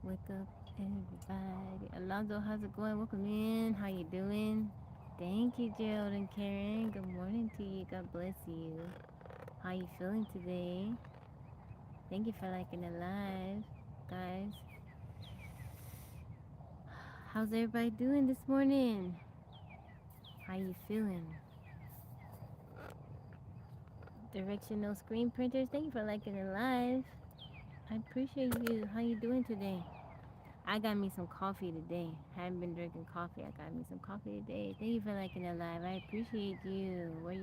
Wake up, everybody. Alonzo, how's it going? Welcome in. How you doing? Thank you, Gerald and Karen. Good morning to you. God bless you. How you feeling today? Thank you for liking it live, guys. How's everybody doing this morning? How you feeling? Directional screen printers. Thank you for liking it live. I appreciate you. How you doing today? I got me some coffee today. Haven't been drinking coffee. I got me some coffee today. Thank you for liking it live. I appreciate you. Where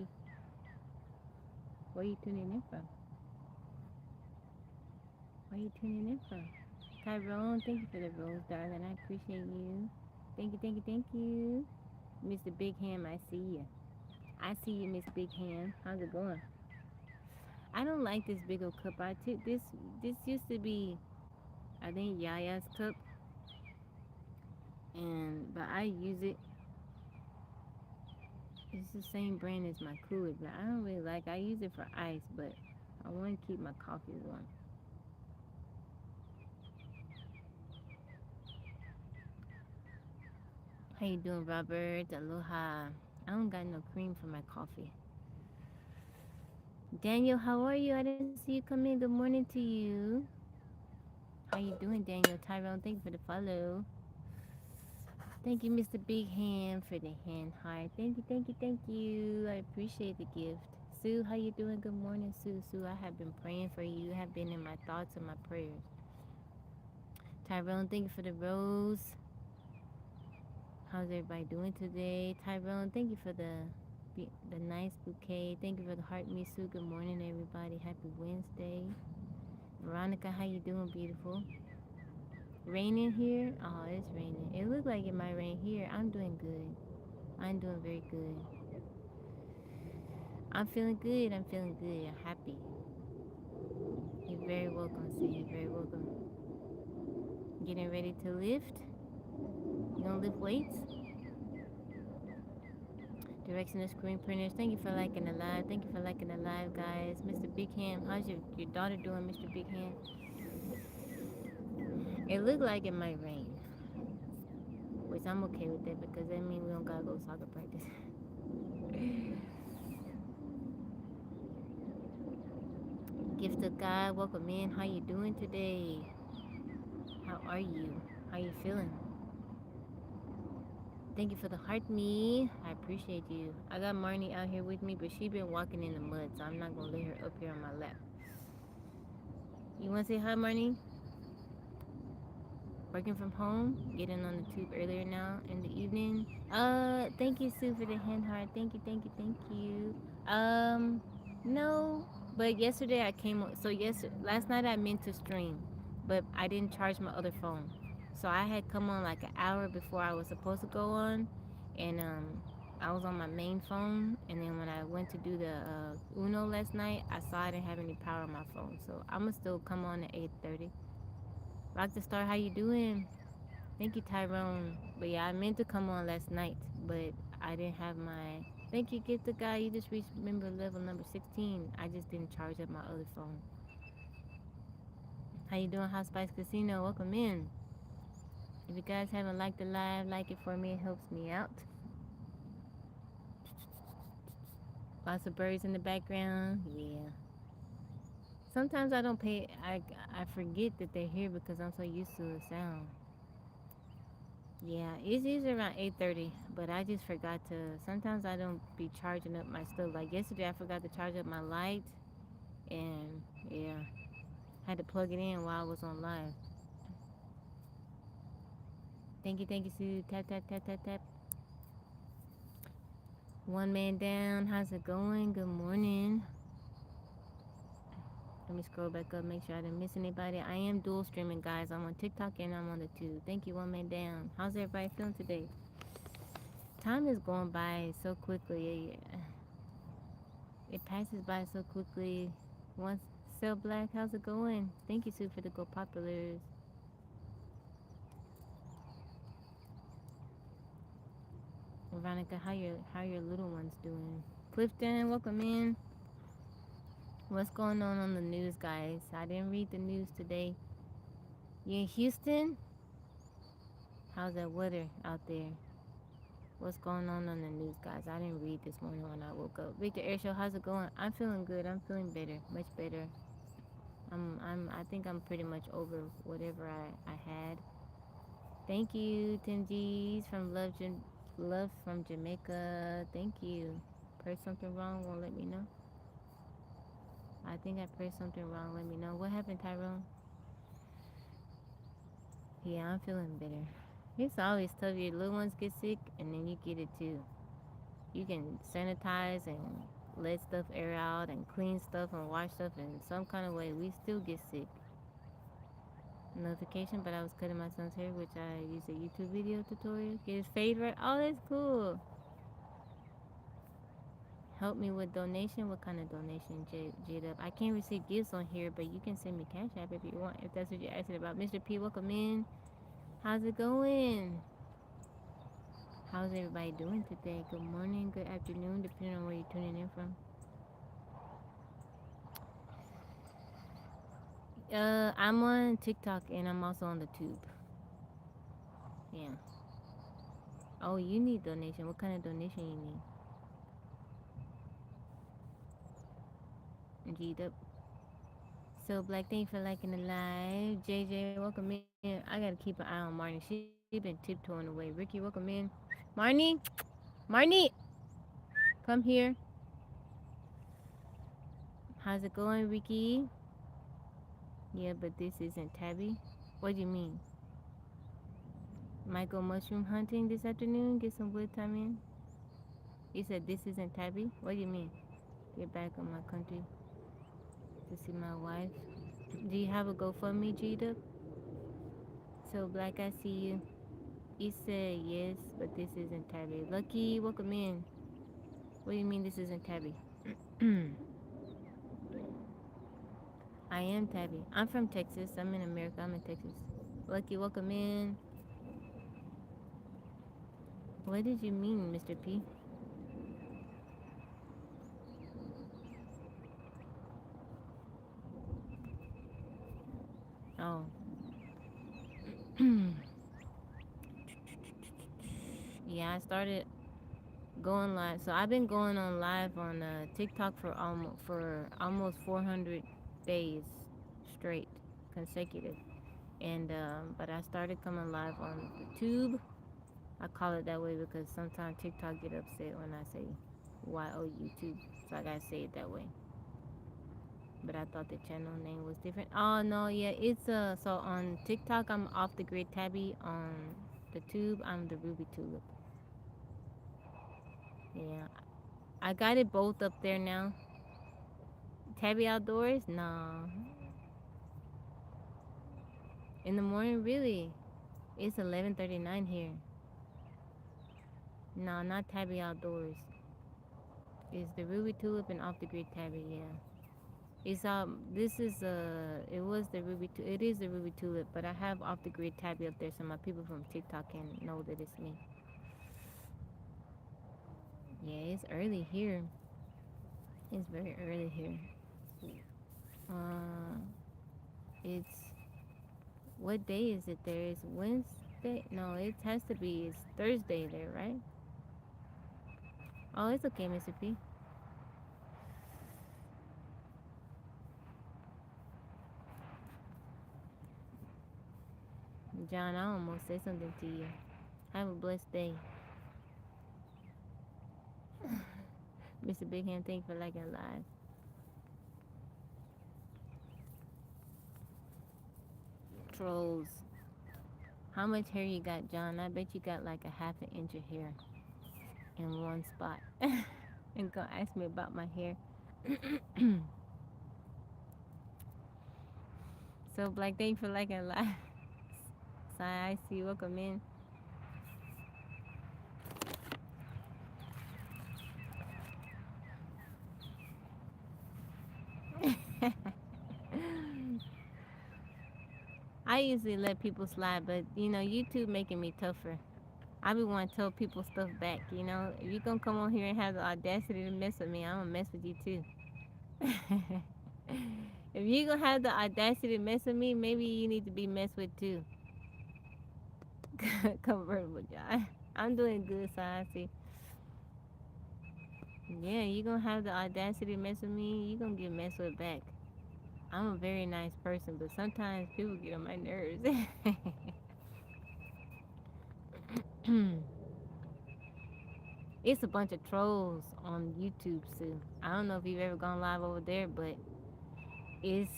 you tuning in from? Where you tuning in from? Tyrone, thank you for the rose, darling. I appreciate you. Thank you, thank you, thank you. Mr. Big Ham, I see you. I see you, Miss Big Ham. How's it going? I don't like this big old cup. I took this. This used to be, I think, Yaya's cup, but I use it. It's the same brand as my cooler, but I don't really like. I use it for ice, but I want to keep my coffee warm. How you doing, Robert? Aloha. I don't got no cream for my coffee. Daniel, how are you? I didn't see you come in. Good morning to you. How you doing, Daniel? Tyrone, thank you for the follow. Thank you, Mr. Big Hand, for the hand heart. Thank you, thank you, thank you. I appreciate the gift. Sue, how you doing? Good morning, Sue. Sue, I have been praying for you. You have been in my thoughts and my prayers. Tyrone, thank you for the rose. How's everybody doing today? Tyrone, thank you for the nice bouquet. Thank you for the heart, me, Sue. Good morning, everybody. Happy Wednesday. Veronica, how you doing, beautiful? Raining here? Oh, it's raining. It looked like it might rain here. I'm doing good. I'm doing very good. I'm feeling good. I'm feeling good. I'm happy. You're very welcome, Sue. You're very welcome. Getting ready to lift? You gonna lift weights? Direction of screen printers. Thank you for liking the live. Thank you for liking the live, guys. Mr. Big Ham, how's your daughter doing, Mr. Big Ham? It looked like it might rain, which I'm okay with that because that means we don't gotta go soccer practice. Gift of God, welcome in. How you doing today? How are you? How you feeling? Thank you for the heart, me. I appreciate you. I got Marnie out here with me, but she been walking in the mud, so I'm not gonna let her up here on my lap. You wanna say hi, Marnie? Working from home, getting on the tube earlier now in the evening. Thank you, Sue, for the hand heart. Thank you, thank you, thank you. No, but yesterday I came. So last night I meant to stream, but I didn't charge my other phone, so I had come on like an hour before I was supposed to go on, and I was on my main phone, and then when I went to do the Uno last night, I saw I didn't have any power on my phone, so I'ma still come on at 8:30. Rock the Star, how you doing? Thank you, Tyrone. But yeah, I meant to come on last night, but I didn't have my. Thank you, Gift the Guy. You just reached member level number 16. I just didn't charge up my other phone. How you doing, House Spice Casino? Welcome in. If you guys haven't liked the live, like it for me. It helps me out. Lots of birds in the background. Yeah. Sometimes I don't pay. I forget that they're here because I'm so used to the sound. Yeah, it's usually around 8:30, but I just forgot to. Sometimes I don't be charging up my stuff. Like yesterday, I forgot to charge up my light, and yeah, had to plug it in while I was on live. Thank you, Sue. Tap tap tap tap tap. One man down. How's it going? Good morning. Let me scroll back up, make sure I didn't miss anybody. I am dual streaming, guys. I'm on TikTok and I'm on the tube. Thank you, one man down. How's everybody feeling today? Time is going by so quickly. It passes by so quickly. Once Cell Black, how's it going? Thank you, Sue, for the Go Populars. Veronica, how your little ones doing? Clifton, welcome in. What's going on the news, guys? I didn't read the news today. You in Houston? How's that weather out there? What's going on the news, guys? I didn't read this morning when I woke up. Victor Airshow, how's it going? I'm feeling good. I'm feeling better, much better. I think I'm pretty much over whatever I had. Thank you, 10 G's from Love from Jamaica. Thank you. Pressed something wrong, won't let me know. I think I pressed something wrong, let me know. What happened, Tyrone? Yeah, I'm feeling better. It's always tough. Your little ones get sick, and then you get it too. You can sanitize and let stuff air out and clean stuff and wash stuff in some kind of way. We still get sick. Notification, but I was cutting my son's hair, which I used a YouTube video tutorial. Get his fade right. Oh, that's cool. Help me with donation. What kind of donation, J-Dub? I can't receive gifts on here, but you can send me Cash App if you want, if that's what you're asking about. Mr. P, welcome in. How's it going? How's everybody doing today? Good morning, good afternoon, depending on where you're tuning in from. I'm on TikTok and I'm also on the Tube. Yeah. Oh, you need donation. What kind of donation you need? G-Dub. So Black, thank you for liking the live. JJ, welcome in. I gotta keep an eye on Marnie. She been tiptoeing away. Ricky, welcome in. Marnie, Marnie, come here. How's it going, Ricky? Yeah, but this isn't Tabby. What do you mean? Might go mushroom hunting this afternoon. Get some wood time in. You said this isn't Tabby. What do you mean? Get back on my country to see my wife. Do you have a GoFundMe, G-Dub? So Black, I see you. You said yes, but this isn't Tabby. Lucky, welcome in. What do you mean this isn't Tabby? I am Tabby. I'm from Texas. I'm in America. I'm in Texas. Lucky, welcome in. What did you mean, Mr. P? Oh. Yeah, I started going live. So I've been going on live on TikTok for almost 400 days straight, consecutive. And but I started coming live on the Tube. I call it that way because sometimes TikTok get upset when I say YO YouTube, so I gotta say it that way. But I thought the channel name was different. Oh no, yeah, it's so on TikTok I'm off the grid tabby. On the Tube I'm the Ruby Tulip. Yeah, I got it both up there now. Tabby Outdoors? No. In the morning, really? It's 11:39 here. No, not Tabby Outdoors. It's the Ruby Tulip and Off the Grid Tabby. Yeah. It's This is It was the Ruby. It is the Ruby Tulip, but I have Off the Grid Tabby up there, so my people from TikTok can know that it's me. Yeah, it's early here. It's very early here. Uh, it's What day is it there? It's Wednesday? No, it has to be. It's Thursday there, right? Oh, it's okay, Mr. P. John, I almost said something to you. Have a blessed day. Mr. Big Hand, thank you for liking live. Trolls. How much hair you got, John? I bet you got like a half an inch of hair in one spot. And gonna ask me about my hair. So Black, thank you for liking live. Sorry, I see you. Welcome in. I usually let people slide, but YouTube making me tougher. I be want to tell people stuff back. If you gonna come on here and have the audacity to mess with me, I'm gonna mess with you too. If you gonna have the audacity to mess with me, maybe you need to be messed with too. Convertible guy. I'm doing good, so I see. Yeah, you gonna have the audacity to mess with me, you gonna get messed with back. I'm a very nice person, but sometimes people get on my nerves. It's a bunch of trolls on YouTube too. I don't know if you've ever gone live over there, but it's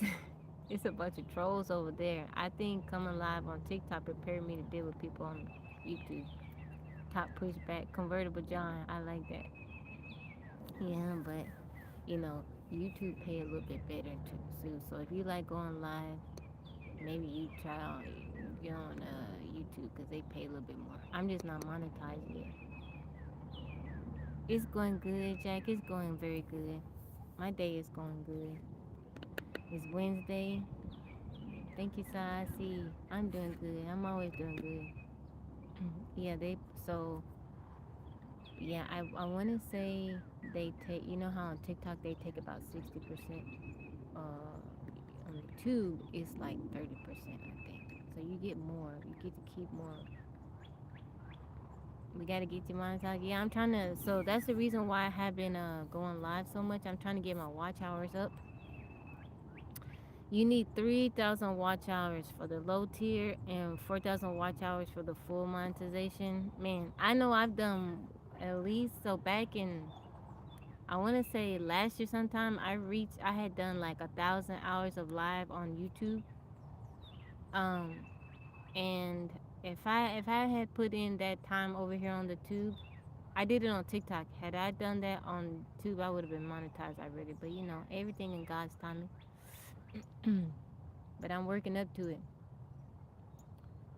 it's a bunch of trolls over there. I think coming live on TikTok prepared me to deal with people on YouTube. Top pushback, convertible John. I like that. Yeah, but YouTube pay a little bit better too. So if you like going live, maybe you try on get on YouTube because they pay a little bit more. I'm just not monetized yet. It's going good, Jack. It's going very good. My day is going good. It's Wednesday. Thank you, Sassy. I'm doing good. I'm always doing good. Yeah, they so yeah, I want to say they take, how on TikTok they take about 60%. On the tube it's like 30%, I think. So you get more. You get to keep more. We got to get your monetized. Yeah, I'm trying to. So that's the reason why I have been going live so much. I'm trying to get my watch hours up. You need 3,000 watch hours for the low tier and 4,000 watch hours for the full monetization. Man, I know I've done at least, so back in, I want to say last year sometime, I had done like 1,000 hours of live on YouTube. Um, and if I had put in that time over here on the tube, I did it on TikTok. Had I done that on tube, I would have been monetized already. But everything in God's timing. But I'm working up to it.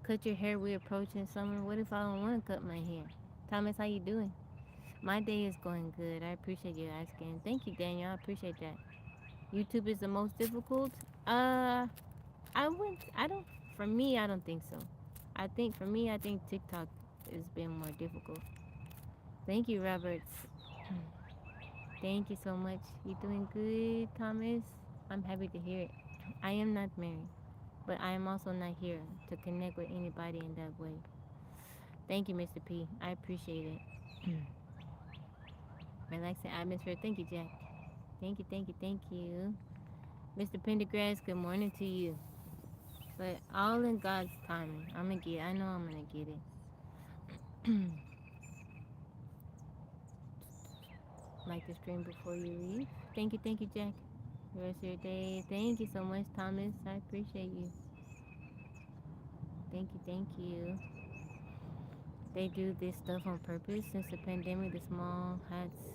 Cut your hair. We approaching summer. What if I don't want to cut my hair? Thomas, how you doing? My day is going good. I appreciate you asking. Thank you, Daniel. I appreciate that. YouTube is the most difficult. I went. I don't. For me, I don't think so. I think for me, I think TikTok has been more difficult. Thank you, Roberts. Thank you so much. You doing good, Thomas? I'm happy to hear it. I am not married, but I am also not here to connect with anybody in that way. Thank you, Mr. P. I appreciate it. Relaxing atmosphere. Thank you, Jack. Thank you, thank you, thank you. Mr. Pendergrass, good morning to you. But all in God's timing. I know I'm gonna get it. Like the stream before you leave. Thank you, Jack. The rest of your day. Thank you so much, Thomas. I appreciate you. Thank you. They do this stuff on purpose since the pandemic, the small hats.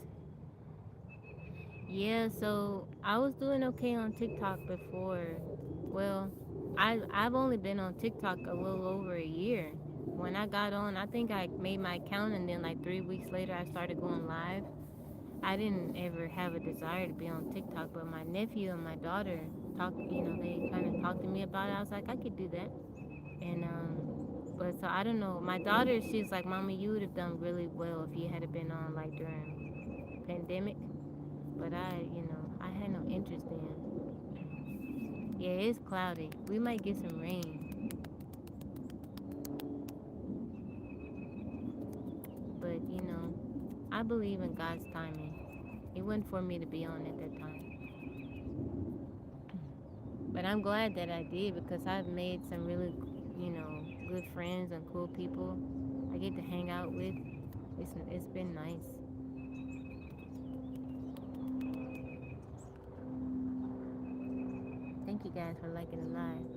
Yeah, so I was doing okay on TikTok before. Well, I've only been on TikTok a little over a year. When I got on, I think I made my account, and then like 3 weeks later I started going live. I didn't ever have a desire to be on TikTok, but my nephew and my daughter talked, they kind of talked to me about it. I was like, I could do that. And but so I don't know. My daughter, she's like, Mama, you would have done really well if you had been on like during pandemic. But I had no interest in. Yeah, it's cloudy. We might get some rain, but I believe in God's timing. It wasn't for me to be on at that time, but I'm glad that I did because I've made some really, good friends and cool people. I get to hang out with. It's been nice. Thank you guys for liking the live.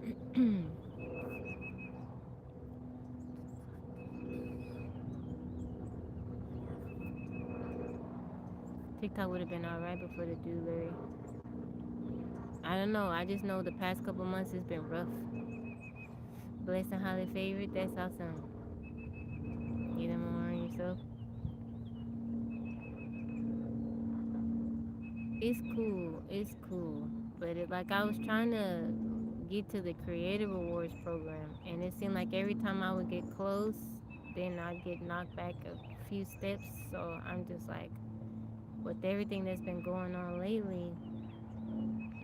TikTok would have been alright before the dude Larry. I don't know. I just know the past couple months it's been rough. Blessed and highly favored. That's awesome. You know more on yourself. It's cool. It's cool. But like I was trying to get to the Creative Awards program, and it seemed like every time I would get close, then I'd get knocked back a few steps. So I'm just like, with everything that's been going on lately,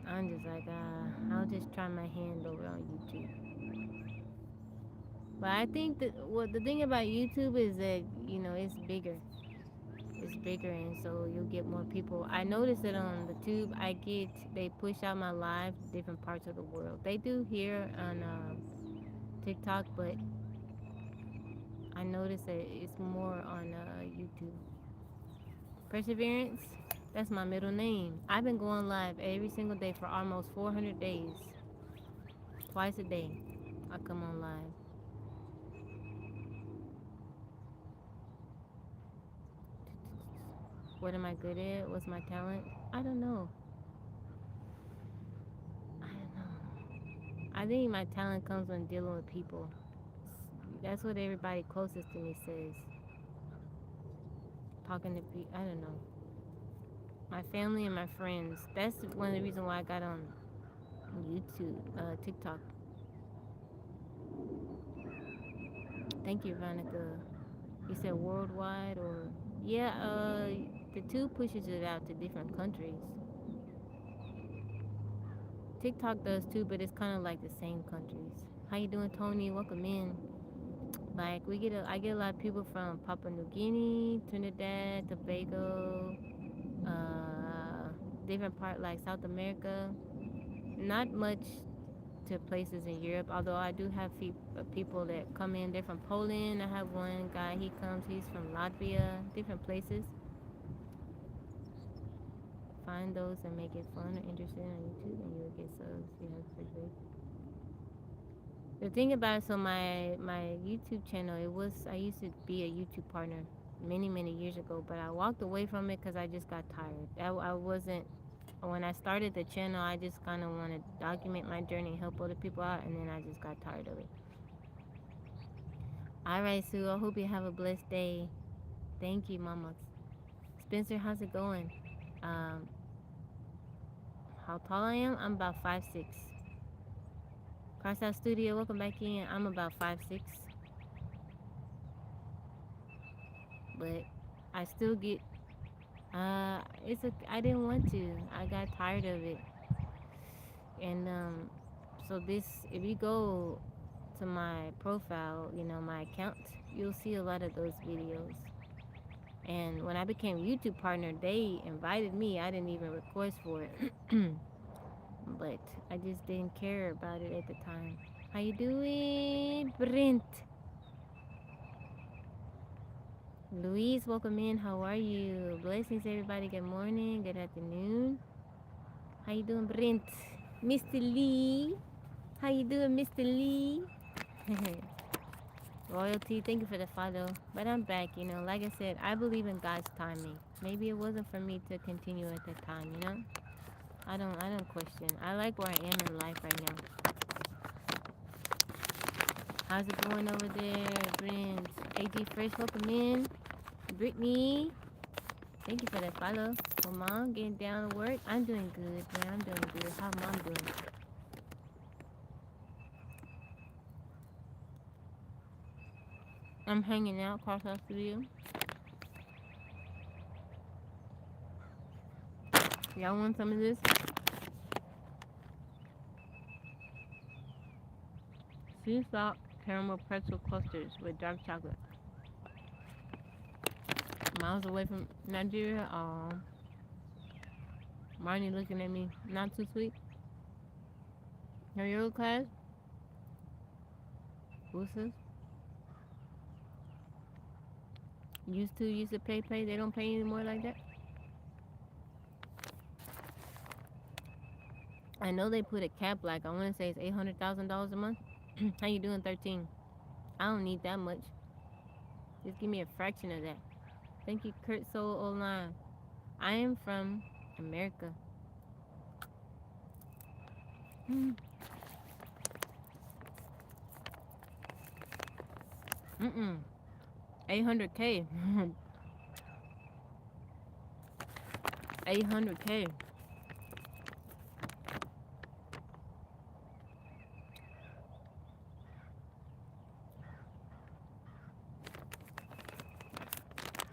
I'm just like, I'll just try my hand over on YouTube. But I think that what the thing about YouTube is that it's bigger. It's bigger, and so you'll get more people. I noticed that on the tube, they push out my live to different parts of the world. They do here on TikTok, but I noticed that it's more on YouTube. Perseverance, that's my middle name. I've been going live every single day for almost 400 days. Twice a day, I come on live. What am I good at? What's my talent? I don't know. I don't know. I think my talent comes when dealing with people. That's what everybody closest to me says. Talking to people, I don't know. My family and my friends. That's one of the reasons why I got on YouTube, TikTok. Thank you, Veronica. You said worldwide or yeah, the tube pushes it out to different countries. TikTok does too, but it's kind of like the same countries. How you doing, Tony? Welcome in. Like I get a lot of people from Papua New Guinea, Trinidad, Tobago, different part like South America. Not much to places in Europe, although I do have people that come in. They're from Poland. I have one guy. He's from Latvia. Different places. Find those and make it fun or interesting on YouTube, and you will get subs. You have to. The thing about it, so my YouTube channel, I used to be a YouTube partner many years ago, but I walked away from it because I just got tired. I wasn't when I started the channel. I just kind of want to document my journey and help other people out, and then I just got tired of it. All right, Sue. I hope you have a blessed day. Thank you, Mama. Spencer, how's it going? Um, how tall I am? I'm about 5'6". Crossout Studio, welcome back in. I'm about 5'6". But I still get I didn't want to. I got tired of it. And so this if you go to my profile, my account, you'll see a lot of those videos. And when I became YouTube partner, they invited me. I didn't even request for it. But I just didn't care about it at the time. How you doing, Brent? Louise, welcome in. How are you? Blessings, everybody. Good morning. Good afternoon. How you doing, Brent? Mr. Lee. How you doing, Mr. Lee? Royalty, thank you for the follow. But I'm back, Like I said, I believe in God's timing. Maybe it wasn't for me to continue at that time, I don't question. I like where I am in life right now. How's it going over there, Brent? AG Fresh, welcome in. Brittany, thank you for that follow. Well, Mom, getting down to work. I'm doing good, man. I'm doing good. How Mom doing? I'm hanging out across our studio. Y'all want some of this? Sea salt caramel pretzel clusters with dark chocolate. Miles away from Nigeria. Marnie looking at me. Not too sweet. Are you class? Who's Used to pay. They don't pay anymore like that. I know they put a cap, like I want to say it's $800,000 a month. How you doing, 13? I don't need that much. Just give me a fraction of that. Thank you, Kurt Soul Online. I am from America. Mm. 800K. 800K.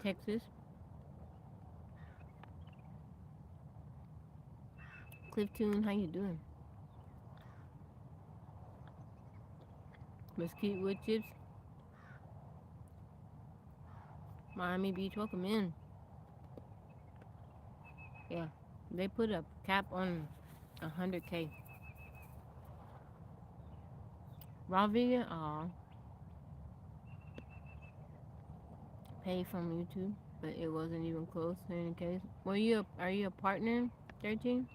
Texas. Clifton, how you doing? Mesquite wood chips. Miami Beach, welcome in. Yeah, they put a cap on 100K. Raw vegan? Aw. Pay from YouTube, but it wasn't even close in any case. Are you a partner, 13?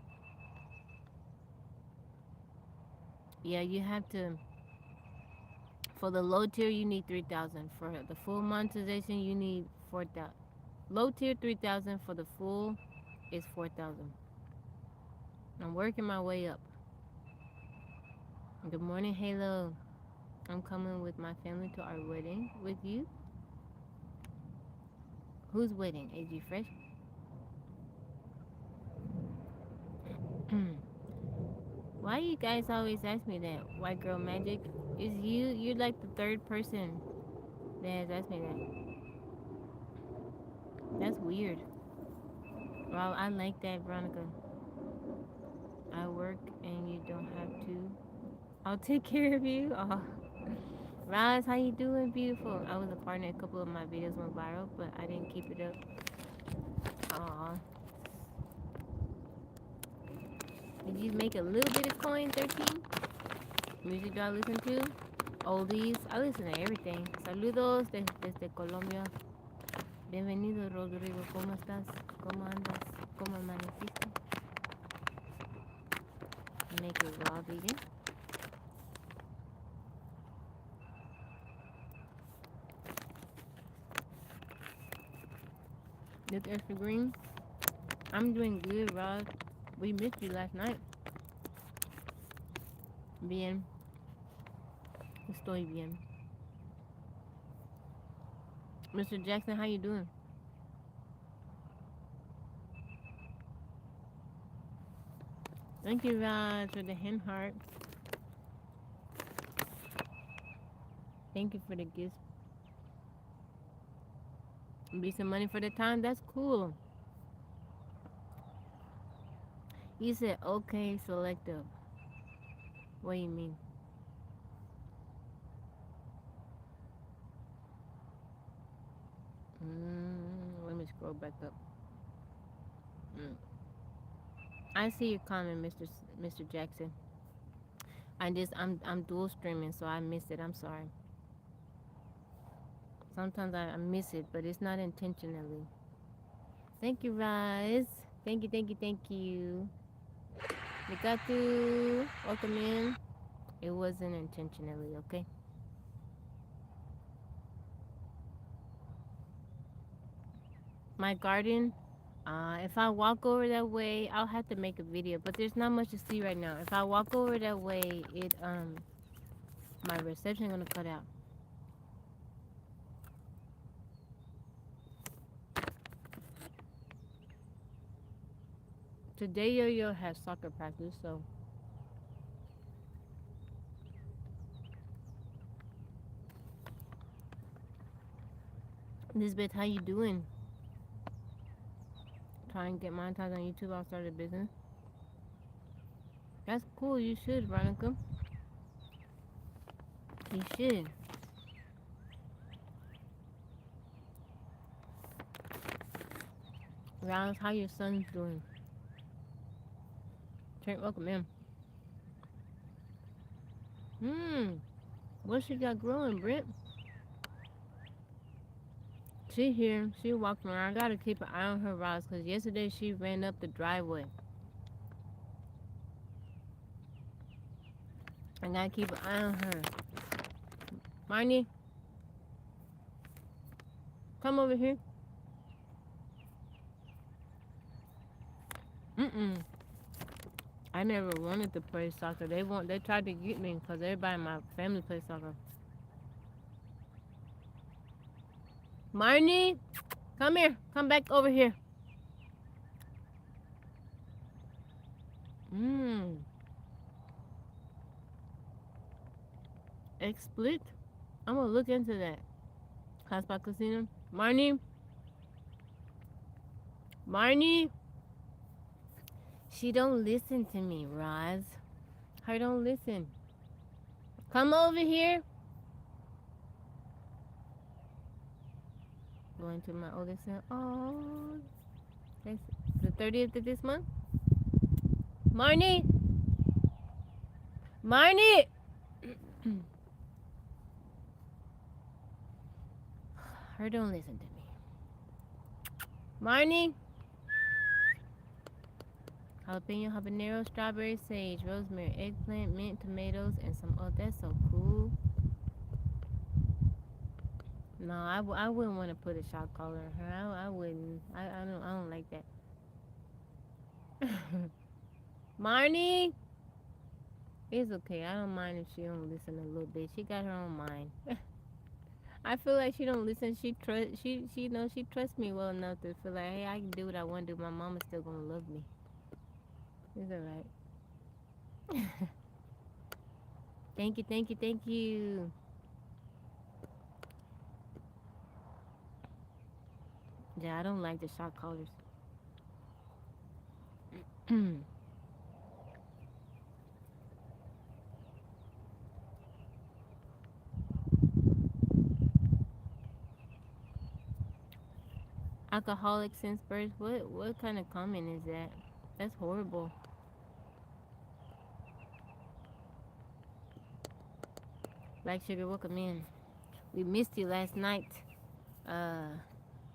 Yeah, you have to. For the low tier, you need 3,000. For the full monetization, you need 4,000. Low tier 3,000. For the full, is 4,000. I'm working my way up. Good morning, Halo. I'm coming with my family to our wedding with you. Whose wedding? AG Fresh? Why you guys always ask me that? White Girl Magic? Is you're like the third person that has asked me that. That's weird. Well, I like that, Veronica. I work and you don't have to. I'll take care of you. Oh. Roz, how you doing? Beautiful. I was a partner. A couple of my videos went viral, but I didn't keep it up. Aw. Did you make a little bit of coin, 13? Music do I listen to? Oldies. I listen to everything. Saludos desde Colombia. Bienvenido, Rodrigo. ¿Cómo estás? ¿Cómo andas? ¿Cómo amaneciste? Make it raw vegan. Look extra green. I'm doing good, Rob. We missed you last night. Bien. Estoy bien. Mr. Jackson, how you doing? Thank you, Raj, for the hen heart. Thank you for the gifts. Be some money for the time. That's cool. You said okay, selective. What do you mean? Let me scroll back up. I see your comment, Mr. Jackson. I'm dual streaming, so I missed it. I'm sorry. Sometimes I miss it, but it's not intentionally. Thank you, Rise. Thank you, thank you, thank you. Nikatu, welcome in. It wasn't intentionally, okay? My garden, if I walk over that way, I'll have to make a video, but there's not much to see right now. If I walk over that way, my reception gonna cut out. Today Yo-Yo has soccer practice, so Lisbeth, how you doing? Trying to get monetized on YouTube. I'll start a business. That's cool. You should, Veronica. You should. Rounds, how your son's doing? Trent, welcome in. What she got growing, Britt? She here. She walking around. I gotta keep an eye on her, Ross, because yesterday she ran up the driveway. I gotta keep an eye on her. Marnie, come over here. I never wanted to play soccer. They tried to get me because everybody in my family plays soccer. Marnie, come here. Come back over here. Explit? I'm gonna look into that. Hotspot Casino. Marnie? She don't listen to me, Roz. Her don't listen. Come over here. Going to my oldest son. Oh, that's the 30th of this month. Marnie! Marnie! Her don't listen to me. Marnie! Jalapeno, habanero, strawberry, sage, rosemary, eggplant, mint, tomatoes, and some. Oh, that's so cool. No, I wouldn't want to put a shock collar on her. I wouldn't. I don't like that. Marnie, it's okay. I don't mind if she don't listen a little bit. She got her own mind. I feel like she don't listen. She knows she trusts me well enough to feel like, hey, I can do what I want to do. My mama's still gonna love me. It's alright. Thank you, thank you, thank you. Yeah, I don't like the shock collars. Alcoholic since birth. What kind of comment is that? That's horrible. Black Sugar, welcome in. We missed you last night. Uh,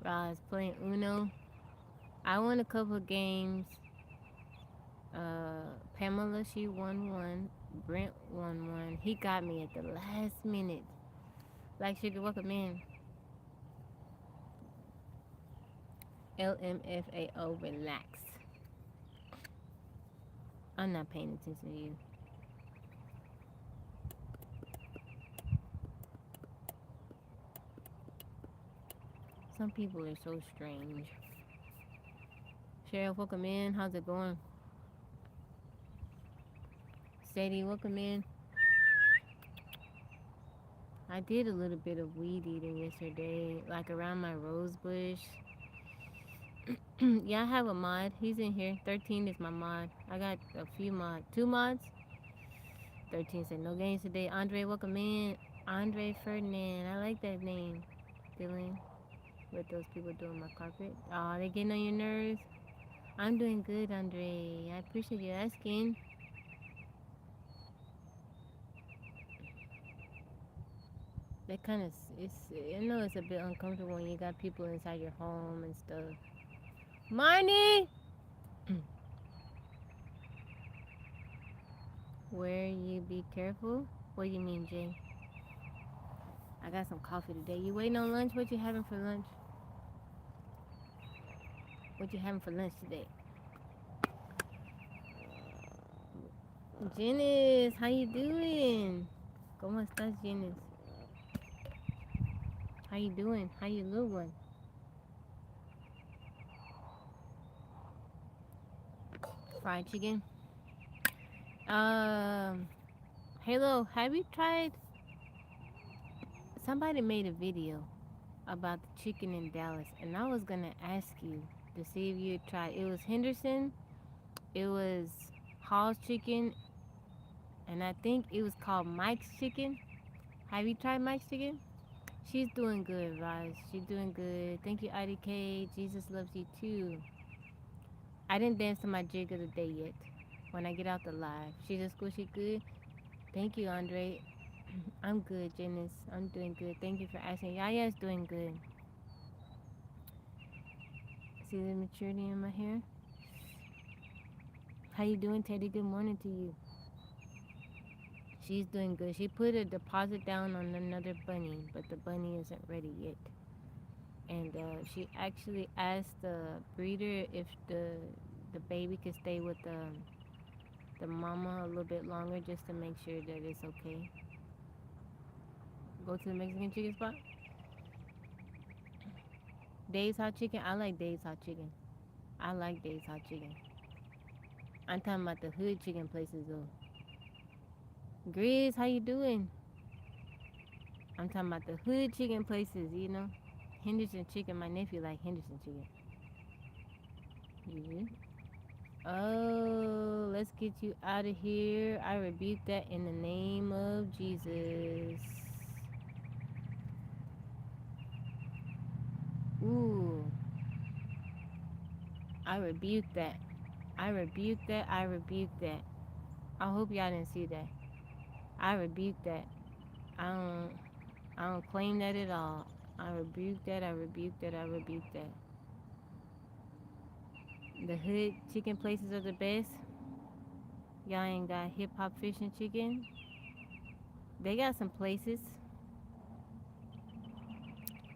Roz playing Uno. I won a couple of games. Pamela, she won one. Brent won one. He got me at the last minute. Black Sugar, welcome in. LMFAO, relax. I'm not paying attention to you. Some people are so strange. Sheriff, welcome in. How's it going? Sadie, welcome in. I did a little bit of weed eating yesterday, like around my rose bush. Yeah, I have a mod. He's in here. 13 is my mod. I got a few mods. 2 mods. 13 said no games today. Andre, welcome in. Andre Ferdinand. I like that name. Dylan. What those people doing my carpet. Oh, they getting on your nerves? I'm doing good, Andre. I appreciate you asking. That kind of, I know it's a bit uncomfortable when you got people inside your home and stuff. Marnie! Where you be careful? What do you mean, Jay? I got some coffee today. You waiting on lunch? What you having for lunch? What you having for lunch today? Janice, how you doing? ¿Cómo estás, Janice? How you doing? How you little one? Fried chicken. Halo, have you tried? Somebody made a video about the chicken in Dallas, and I was gonna ask you to see if you tried. It was Henderson, it was Hall's chicken, and I think it was called Mike's chicken. Have you tried Mike's chicken? She's doing good, Roz. She's doing good. Thank you, IDK. Jesus loves you too. I didn't dance to my jig of the day yet. When I get out the live, she's at school. She good. Thank you, Andre. I'm good, Janice. I'm doing good. Thank you for asking. Yaya's doing good. See the maturity in my hair? How you doing, Teddy? Good morning to you. She's doing good. She put a deposit down on another bunny, but the bunny isn't ready yet. And she actually asked the breeder if the baby could stay with the mama a little bit longer just to make sure that it's okay. Go to the Mexican chicken spot. Dave's Hot Chicken. I like Dave's Hot Chicken. I like Dave's Hot Chicken. I'm talking about the hood chicken places though. Grizz, how you doing? I'm talking about the hood chicken places, you know. Henderson chicken. My nephew like Henderson chicken. Yeah. Oh, let's get you out of here. I rebuke that in the name of Jesus. Ooh, I rebuke that. I rebuke that. I rebuke that. I hope y'all didn't see that. I rebuke that. I don't I don't claim that at all. I rebuke that. I rebuke that. I rebuke that. The hood chicken places are the best. Y'all ain't got hip hop fish and chicken. They got some places.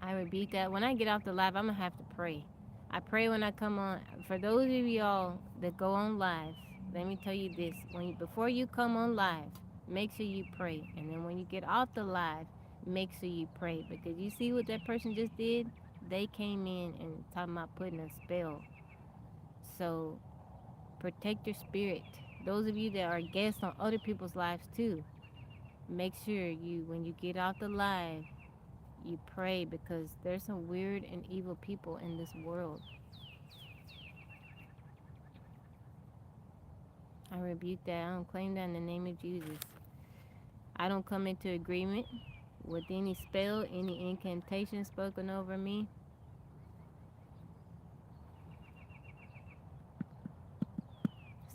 I rebuke that. When I get off the live, I'm gonna have to pray. I pray when I come on. For those of y'all that go on live, let me tell you this: before you come on live, make sure you pray, and then when you get off the live, make sure you pray, because you see what that person just did. They came in and talking about putting a spell. So protect your spirit. Those of you that are guests on other people's lives too, make sure when you get off the live, you pray, because there's some weird and evil people in this world. I rebuke that. I don't claim that in the name of Jesus. I don't come into agreement with any spell, any incantation spoken over me.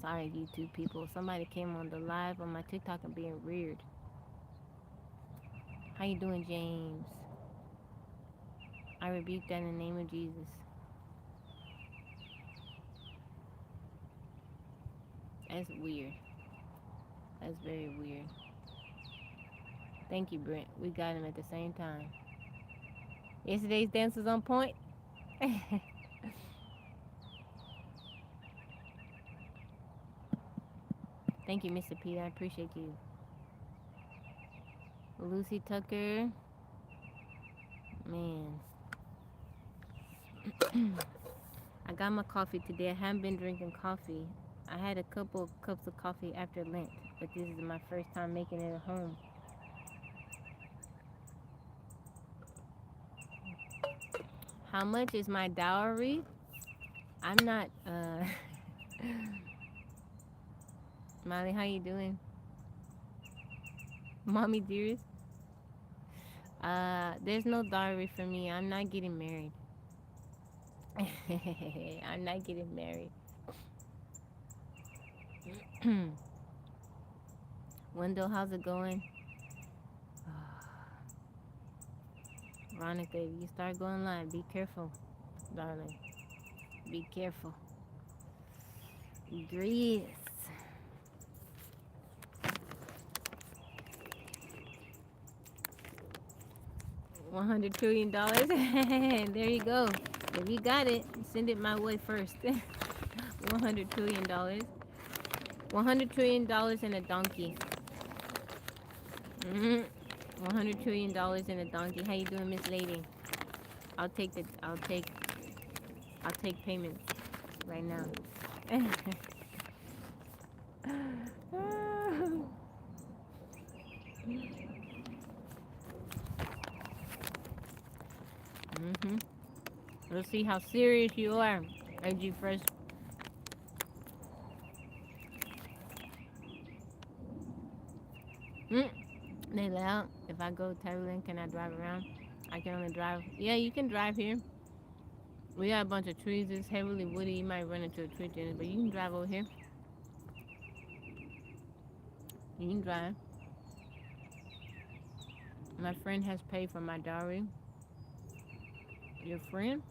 Sorry, YouTube people. Somebody came on the live on my TikTok and being weird. How you doing, James? I rebuke that in the name of Jesus. That's weird. That's very weird. Thank you, Brent. We got him at the same time. Yesterday's dance was on point. Thank you, Mr. Peter. I appreciate you. Lucy Tucker. Man. I got my coffee today. I haven't been drinking coffee. I had a couple of cups of coffee after Lent, but this is my first time making it at home. How much is my dowry? I'm not, Molly, how you doing? Mommy dearest? There's no dowry for me. I'm not getting married. I'm not getting married. Wendell, how's it going? Veronica, if you start going live, be careful, darling. Be careful. Grease. $100 trillion. There you go. If you got it, send it my way first. $100 trillion. $100 trillion and a donkey. $100 trillion and a donkey. How you doing, Miss Lady? I'll take payments right now. Let's see how serious you are, AG Fresh. They loud. If I go to Thailand, can I drive around? I can only drive. Yeah, you can drive here. We got a bunch of trees. It's heavily woody. You might run into a tree, Jenny, but you can drive over here. You can drive. My friend has paid for my dowry. Your friend?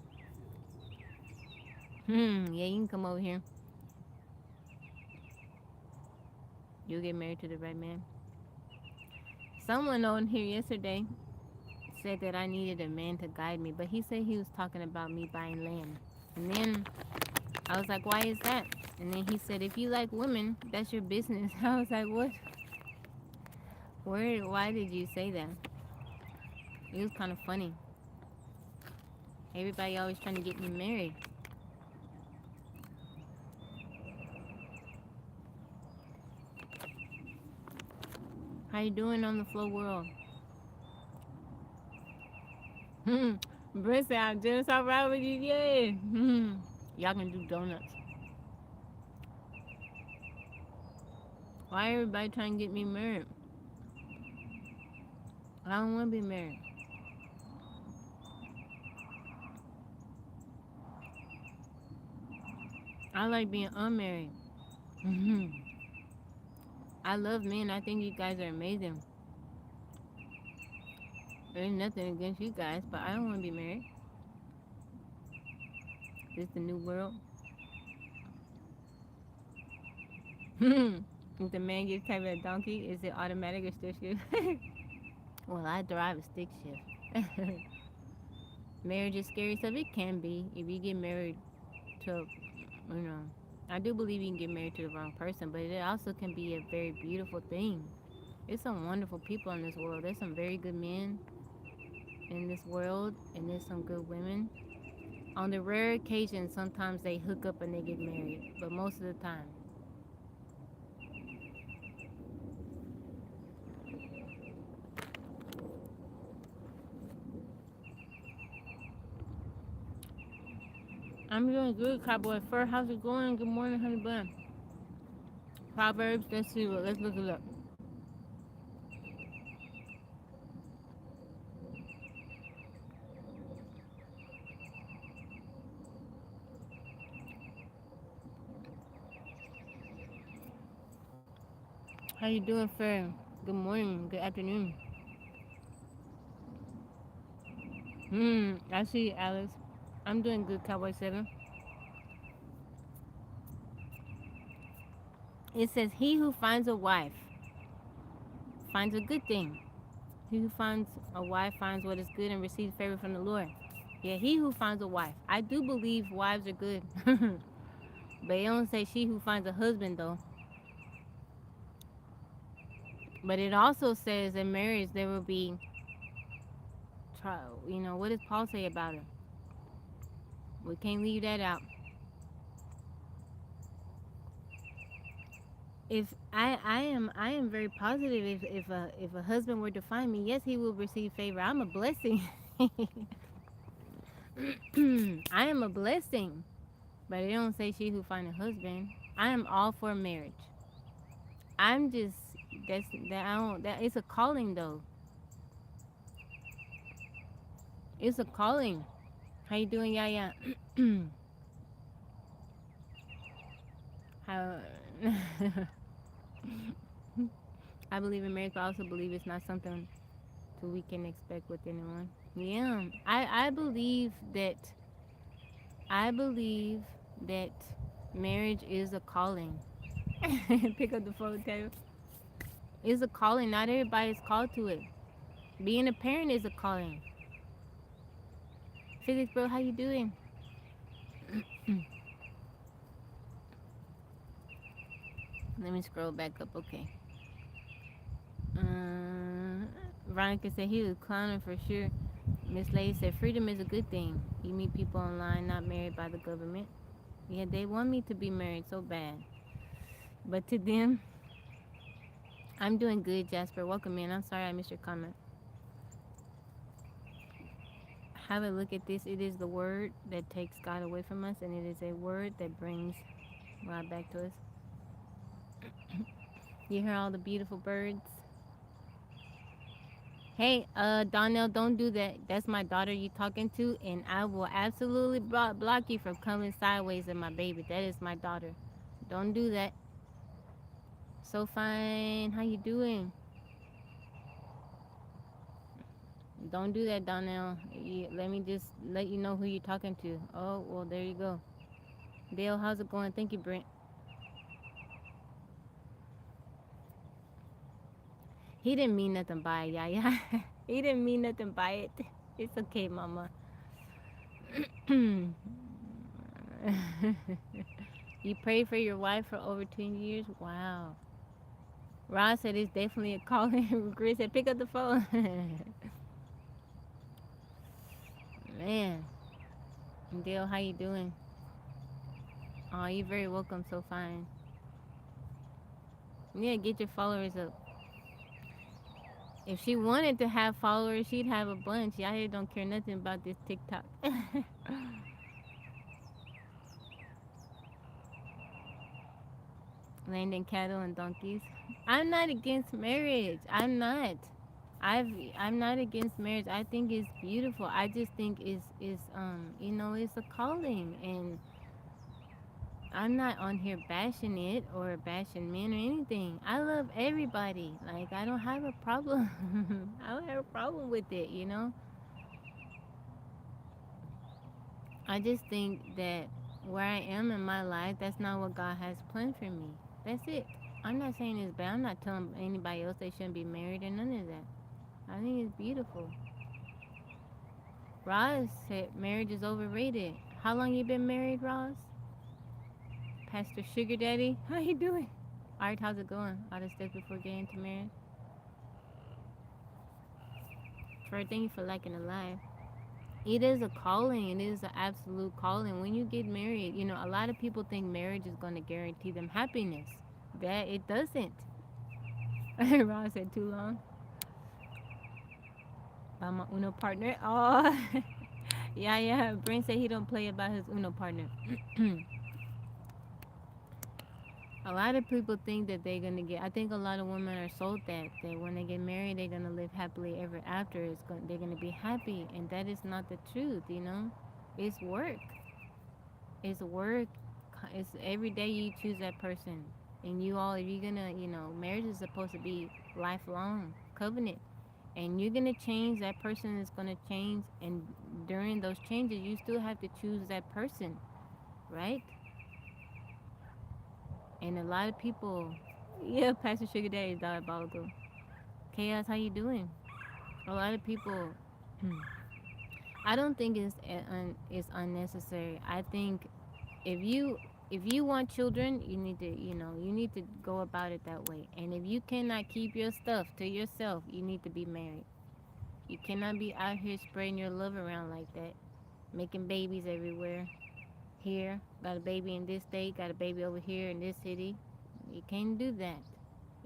Yeah, you can come over here. You'll get married to the right man. Someone on here yesterday said that I needed a man to guide me, but he said he was talking about me buying land. And then I was like, why is that? And then he said, if you like women, that's your business. I was like, what? Why did you say that? It was kind of funny. Everybody always trying to get me married. How you doing on the flow world? Brent said, I'm just all right with you, yeah. Y'all can do donuts. Why everybody trying to get me married? I don't want to be married. I like being unmarried. I love men. I think you guys are amazing. There's nothing against you guys, but I don't want to be married. This is the new world. If the man gets type of a donkey, is it automatic or still shift? Well, I drive a stick shift. Marriage is scary stuff. It can be if you get married to, you know, I do believe you can get married to the wrong person, but it also can be a very beautiful thing. There's some wonderful people in this world. There's some very good men in this world, and there's some good women. On the rare occasion, sometimes they hook up and they get married, but most of the time, I'm doing good, Cowboy Fur. How's it going? Good morning, honey bun. Proverbs. Let's see what. Let's look it up. How you doing, Fur? Good morning. Good afternoon. I see you, Alice. I'm doing good, Cowboy 7. It says, he who finds a wife finds a good thing. He who finds a wife finds what is good and receives favor from the Lord. Yeah, he who finds a wife. I do believe wives are good. But it don't say she who finds a husband, though. But it also says in marriage there will be trial. You know, what does Paul say about it? We can't leave that out. If I am very positive if a husband were to find me, yes, he will receive favor. I'm a blessing. I am a blessing. But it don't say she who find a husband. I am all for marriage. I'm just that I don't that it's a calling though. It's a calling. How you doing, Yaya? How I believe in marriage, but I also believe it's not something that we can expect with anyone. Yeah, I believe that marriage is a calling. Pick up the phone, Taylor. It's a calling. Not everybody is called to it. Being a parent is a calling. Physics, bro, how you doing? Let me scroll back up. Okay. Veronica said he was clowning for sure. Miss Lady said freedom is a good thing. You meet people online, not married by the government. Yeah, they want me to be married so bad. But to them, I'm doing good, Jasper. Welcome in. I'm sorry I missed your comment. Have a look at this. It is the word that takes God away from us, and it is a word that brings God back to us. You hear all the beautiful birds? Hey, Donnell, don't do that. That's my daughter you talking to, and I will absolutely block you from coming sideways at my baby. That is my daughter. Don't do that. So fine. How you doing? Don't do that, Donnell. Let me just let you know who you're talking to. Oh, well, there you go. Dale, how's it going? Thank you, Brent. He didn't mean nothing by it, yeah. He didn't mean nothing by it. It's okay, mama. You prayed for your wife for over 10 years? Wow. Ross said it's definitely a calling. Chris said pick up the phone. Man. Dale, how you doing? Oh, you're very welcome. So fine. Yeah, get your followers up. If she wanted to have followers, she'd have a bunch. Y'all here don't care nothing about this TikTok. Land and cattle and donkeys. I'm not against marriage. I'm not. I've I'm not against marriage. I think it's beautiful. I just think it's a calling, and I'm not on here bashing it or bashing men or anything. I love everybody. Like, I don't have a problem. I don't have a problem with it. I just think that where I am in my life, that's not what God has planned for me. That's it. I'm not saying it's bad. I'm not telling anybody else they shouldn't be married or none of that. I think it's beautiful. Roz said marriage is overrated. How long you been married, Roz? Pastor Sugar Daddy? How you doing? Alright, how's it going? All the steps before getting to marriage? For thank you for liking the live. It is a calling. It is an absolute calling. When you get married, a lot of people think marriage is going to guarantee them happiness. That it doesn't. Roz said too long. By my Uno partner. Oh, yeah. Brent said he don't play about his Uno partner. A lot of people think that they're gonna get. I think a lot of women are sold that when they get married, they're gonna live happily ever after. They're gonna be happy, and that is not the truth. It's work. It's work. It's every day you choose that person, and if you're gonna, marriage is supposed to be lifelong covenant, and you're gonna change. That person is gonna change, and during those changes, you still have to choose that person, right? And a lot of people, yeah, Pastor Sugar Daddy is diabolical. Chaos, how you doing? A lot of people, I don't think it's unnecessary. I think if you want children, you need to go about it that way. And if you cannot keep your stuff to yourself, you need to be married. You cannot be out here spreading your love around like that, making babies everywhere. Here, got a baby in this state, got a baby over here in this city. You can't do that.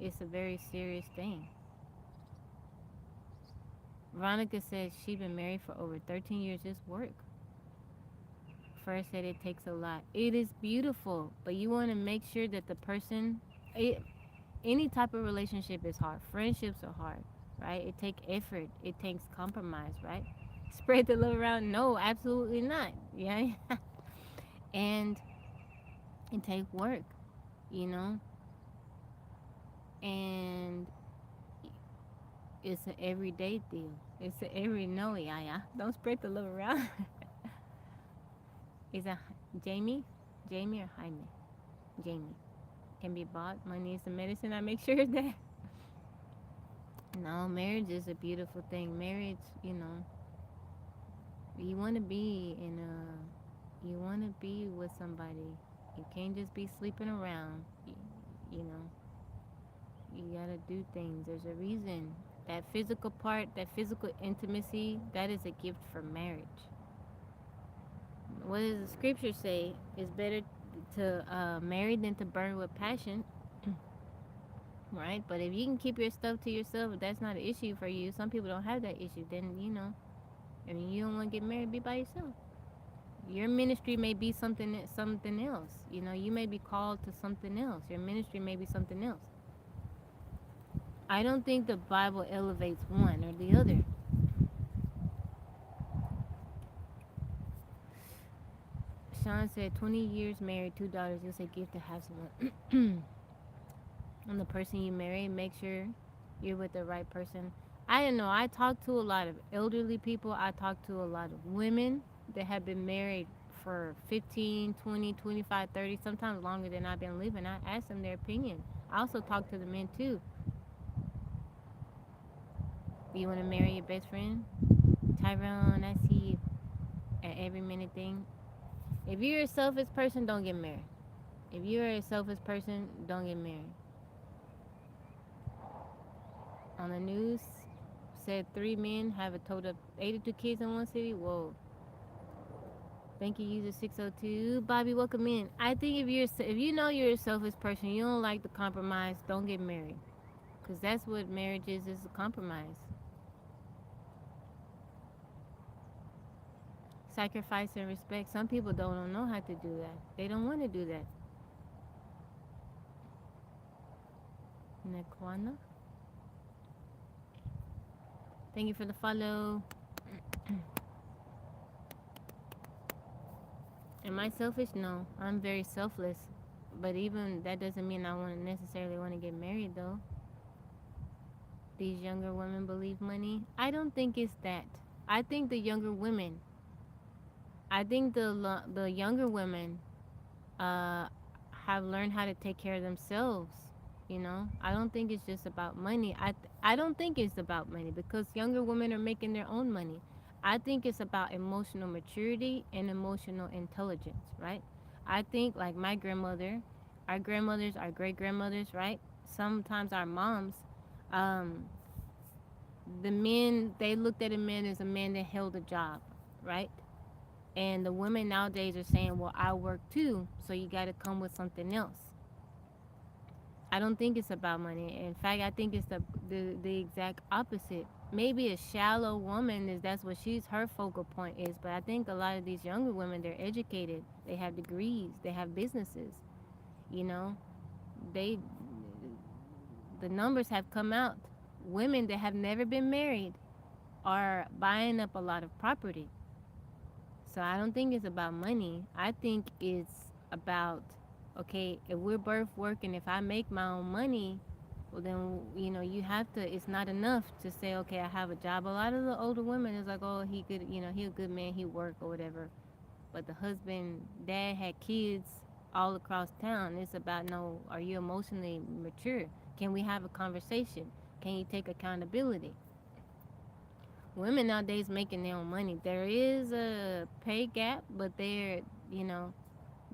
It's a very serious thing. Veronica says she been married for over 13 years. Just work. First said it takes a lot. It is beautiful, but you want to make sure that the person, it, any type of relationship is hard. Friendships are hard, right? It takes effort. It takes compromise, right? Spread the love around? No, absolutely not. Yeah, and it takes work, you know, and it's an everyday deal. It's an every no, yeah. Don't spread the love around. Is that Jamie? Jamie or Jaime? Jamie. Can be bought. Money is the medicine. I make sure that. No, marriage is a beautiful thing. Marriage, you want to be you want to be with somebody. You can't just be sleeping around. You know, you gotta do things. There's a reason. That physical part, that physical intimacy, that is a gift for marriage. What does the scripture say? It's better to marry than to burn with passion, right? But if you can keep your stuff to yourself, if that's not an issue for you, some people don't have that issue, then, you don't want to get married, be by yourself. Your ministry may be something else. You may be called to something else. Your ministry may be something else. I don't think the Bible elevates one or the other. Sean said 20 years married, 2 daughters, it's a gift to have someone. And the person you marry, make sure you're with the right person. I don't know. I talk to a lot of elderly people. I talk to a lot of women that have been married for 15, 20, 25, 30, sometimes longer than I've been living. I ask them their opinion. I also talk to the men too. Do you want to marry your best friend? Tyrone, I see you at every minute thing. If you're a selfish person, don't get married. If you're a selfish person, don't get married. On the news, said 3 men have a total of 82 kids in one city. Whoa. Thank you, user 602. Bobby, welcome in. I think if you know you're a selfish person, you don't like the compromise, don't get married. Because that's what marriage is a compromise. Sacrifice and respect. Some people don't know how to do that. They don't want to do that. Nekwana. Thank you for the follow. Am I selfish? No, I'm very selfless. But even that doesn't mean I want to necessarily want to get married though. These younger women believe money. I don't think it's that. I think the younger women. I think the younger women uh, have learned how to take care of themselves. You know, I don't think it's just about money. I don't think it's about money because younger women are making their own money. I think it's about emotional maturity and emotional intelligence, right? I think like my grandmother, our grandmothers, our great grandmothers, right? Sometimes our moms, um, the men they looked at a man as a man that held a job, right? And the women nowadays are saying, well, I work too, so you got to come with something else. I don't think it's about money. In fact, I think it's the exact opposite. Maybe a shallow woman is that's what she's her focal point is, but I think a lot of these younger women they're educated, they have degrees, they have businesses. You know, they the numbers have come out. Women that have never been married are buying up a lot of property. So I don't think it's about money. I think it's about okay, if we're both working, if I make my own money, well then you have to. It's not enough to say okay, I have a job. A lot of the older women is like oh he could he a good man, he work or whatever. But the husband, dad had kids all across town. It's about no, are you emotionally mature? Can we have a conversation? Can you take accountability? Women nowadays making their own money. There is a pay gap, but they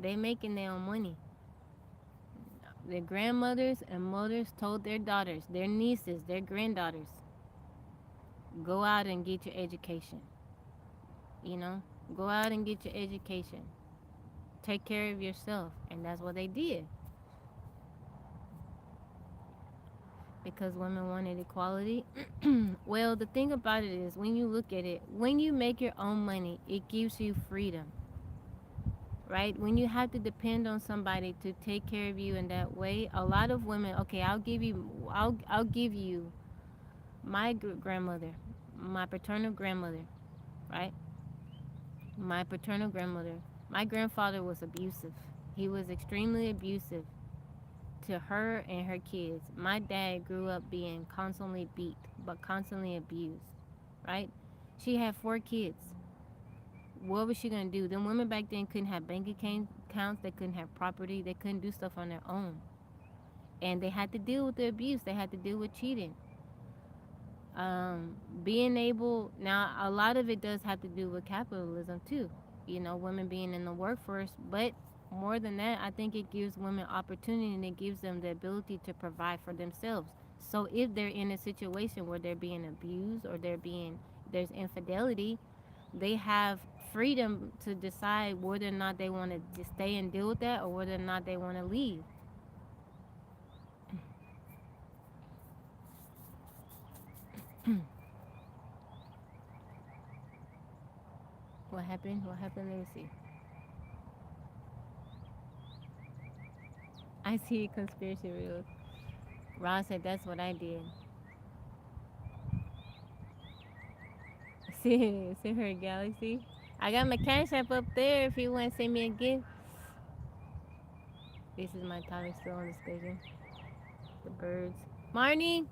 making their own money. Their grandmothers and mothers told their daughters, their nieces, their granddaughters, go out and get your education. You know, go out and get your education. Take care of yourself, and that's what they did because women wanted equality. Well, the thing about it is, when you look at it, when you make your own money, it gives you freedom, right? When you have to depend on somebody to take care of you in that way, a lot of women, okay, I'll give you my grandmother, my paternal grandmother, right? My paternal grandmother, my grandfather was abusive. He was extremely abusive to her and her kids. My dad grew up being constantly beat, but constantly abused, right? She had 4 kids. What was she gonna do? Them women back then couldn't have bank accounts, they couldn't have property, they couldn't do stuff on their own. And they had to deal with the abuse, they had to deal with cheating. Being able, now a lot of it does have to do with capitalism too. Women being in the workforce, but more than that, I think it gives women opportunity and it gives them the ability to provide for themselves. So if they're in a situation where they're being abused or there's infidelity, they have freedom to decide whether or not they want to stay and deal with that or whether or not they want to leave. What happened? What happened? Let me see. I see conspiracy reels. Ron said that's what I did. See her galaxy. I got my cash app up there if you want to send me a gift. This is my topic still on discussion. The birds. Marnie,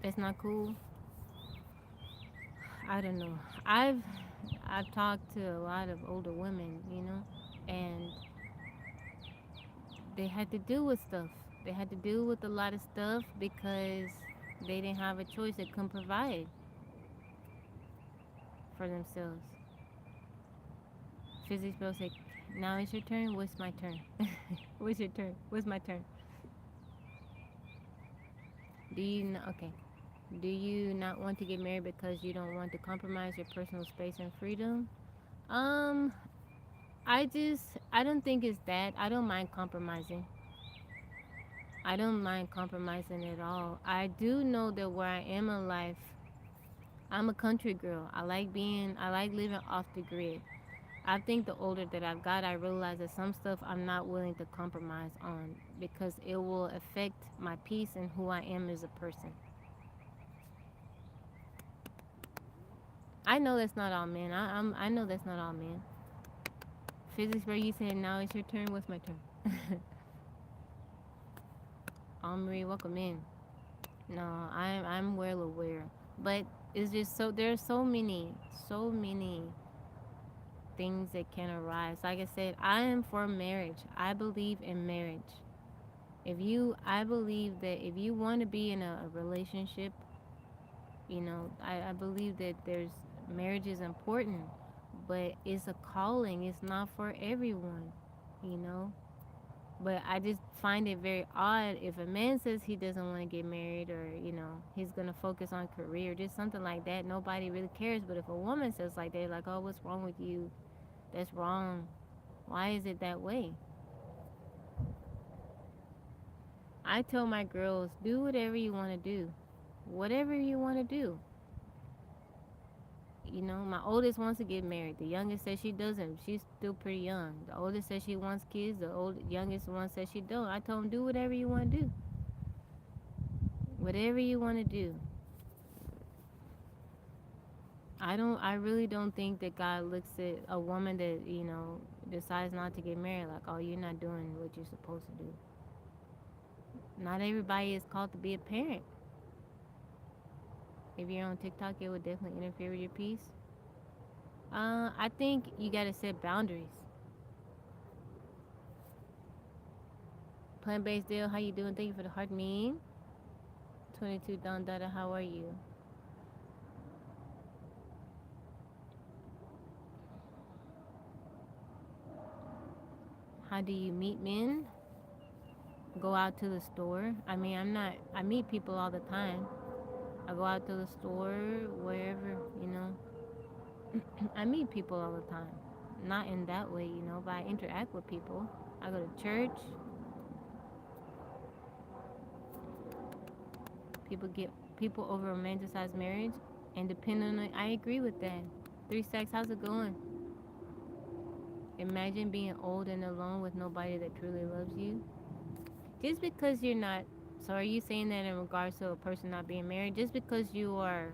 that's not cool. I don't know. I've talked to a lot of older women, and they had to deal with stuff. They had to deal with a lot of stuff because they didn't have a choice. They couldn't provide for themselves. Physics bro said, now it's your turn. What's my turn? What's your turn? What's my turn? Okay. Do you not want to get married because you don't want to compromise your personal space and freedom? Um, I don't think it's that. I don't mind compromising. I don't mind compromising at all. I do know that where I am in life, I'm a country girl. I like living off the grid. I think the older that I've got, I realize that some stuff I'm not willing to compromise on because it will affect my peace and who I am as a person. I know that's not all men. I know that's not all men. Physics, where you said now it's your turn. What's my turn? Marie, welcome in. No, I'm well aware, but it's just so there's so many things that can arise. Like I said, I am for marriage. I believe in marriage. I believe that if you want to be in a relationship, I believe that marriage is important, but it's a calling. It's not for everyone, you know. But I just find it very odd if a man says he doesn't want to get married, or he's gonna focus on career, just something like that. Nobody really cares. But if a woman says like that, like, oh, what's wrong with you? That's wrong. Why is it that way? I tell my girls, do whatever you want to do. Whatever you want to do. My oldest wants to get married. The youngest says she doesn't. She's still pretty young. The oldest says she wants kids. The youngest one says she don't. I told them, do whatever you want to do. Whatever you want to do. I really don't think that God looks at a woman that, decides not to get married like, oh, you're not doing what you're supposed to do. Not everybody is called to be a parent. If you're on TikTok, it would definitely interfere with your peace. I think you gotta set boundaries. Plant-based deal, how you doing? Thank you for the heart meme. 22 Don Dada, how are you? How do you meet men? Go out to the store. I mean, I meet people all the time. I go out to the store, wherever, I meet people all the time. Not in that way, but I interact with people. I go to church. People over romanticize marriage and depend on it. I agree with that. Three Stacks, how's it going? Imagine being old and alone with nobody that truly loves you. Just because you're not, so are you saying that in regards to a person not being married? Just because you are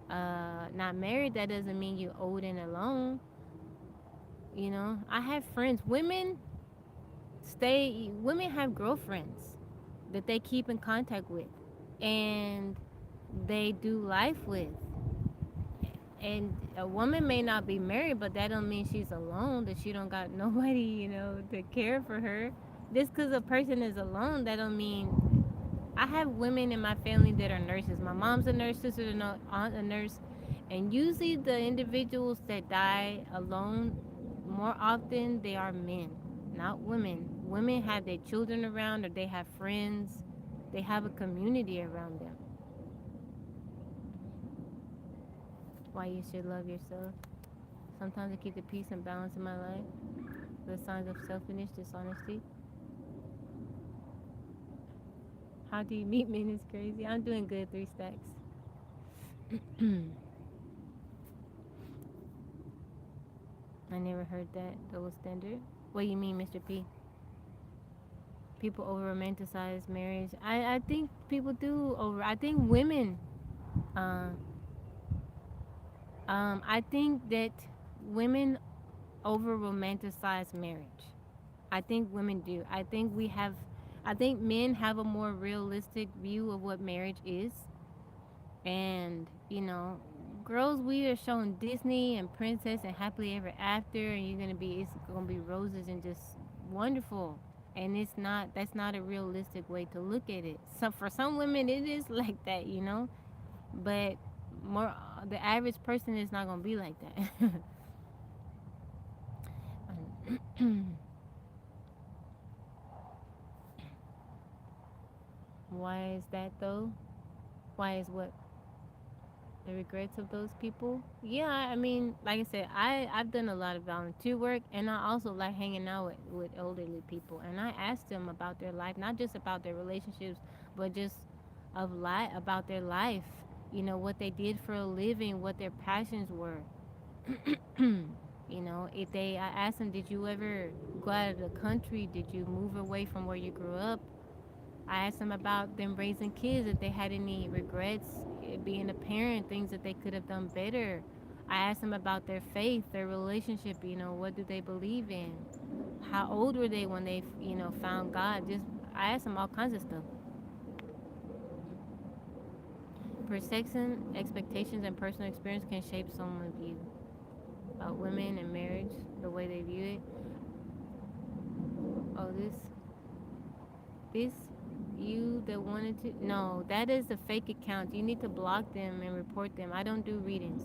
not married, that doesn't mean you're old and alone. I have friends. Women have girlfriends that they keep in contact with and they do life with. And a woman may not be married, but that don't mean she's alone, that she don't got nobody, to care for her. Just because a person is alone, that don't mean. I have women in my family that are nurses. My mom's a nurse, sister's a aunt a nurse, and usually the individuals that die alone, more often they are men, not women. Women have their children around, or they have friends, they have a community around them. Why you should love yourself. Sometimes I keep the peace and balance in my life. The signs of selfishness, dishonesty. How do you meet men is crazy. I'm doing good, Three Stacks. I never heard that double standard. What do you mean, Mr. P? People over romanticize marriage. I think people do over. I think women. Uh, I think that women over romanticize marriage. I think women do. I think men have a more realistic view of what marriage is. And, girls, we are shown Disney and princess and happily ever after, and it's gonna be roses and just wonderful. And that's not a realistic way to look at it. So for some women, it is like that, but more the average person is not gonna be like that. Why is that though? Why is what? The regrets of those people? Yeah, I mean, like I said, I've done a lot of volunteer work, and I also like hanging out with elderly people, and I ask them about their life, not just about their relationships, but just about their life, what they did for a living, what their passions were. If I asked them, did you ever go out of the country? Did you move away from where you grew up? I asked them about them raising kids, if they had any regrets being a parent, things that they could have done better. I asked them about their faith, their relationship, what do they believe in? How old were they when they, found God? Just I asked them all kinds of stuff. Perception, expectations, and personal experience can shape someone's view about women and marriage, the way they view it. Oh, this you that wanted to, no, that is a fake account. You need to block them and report them. I don't do readings.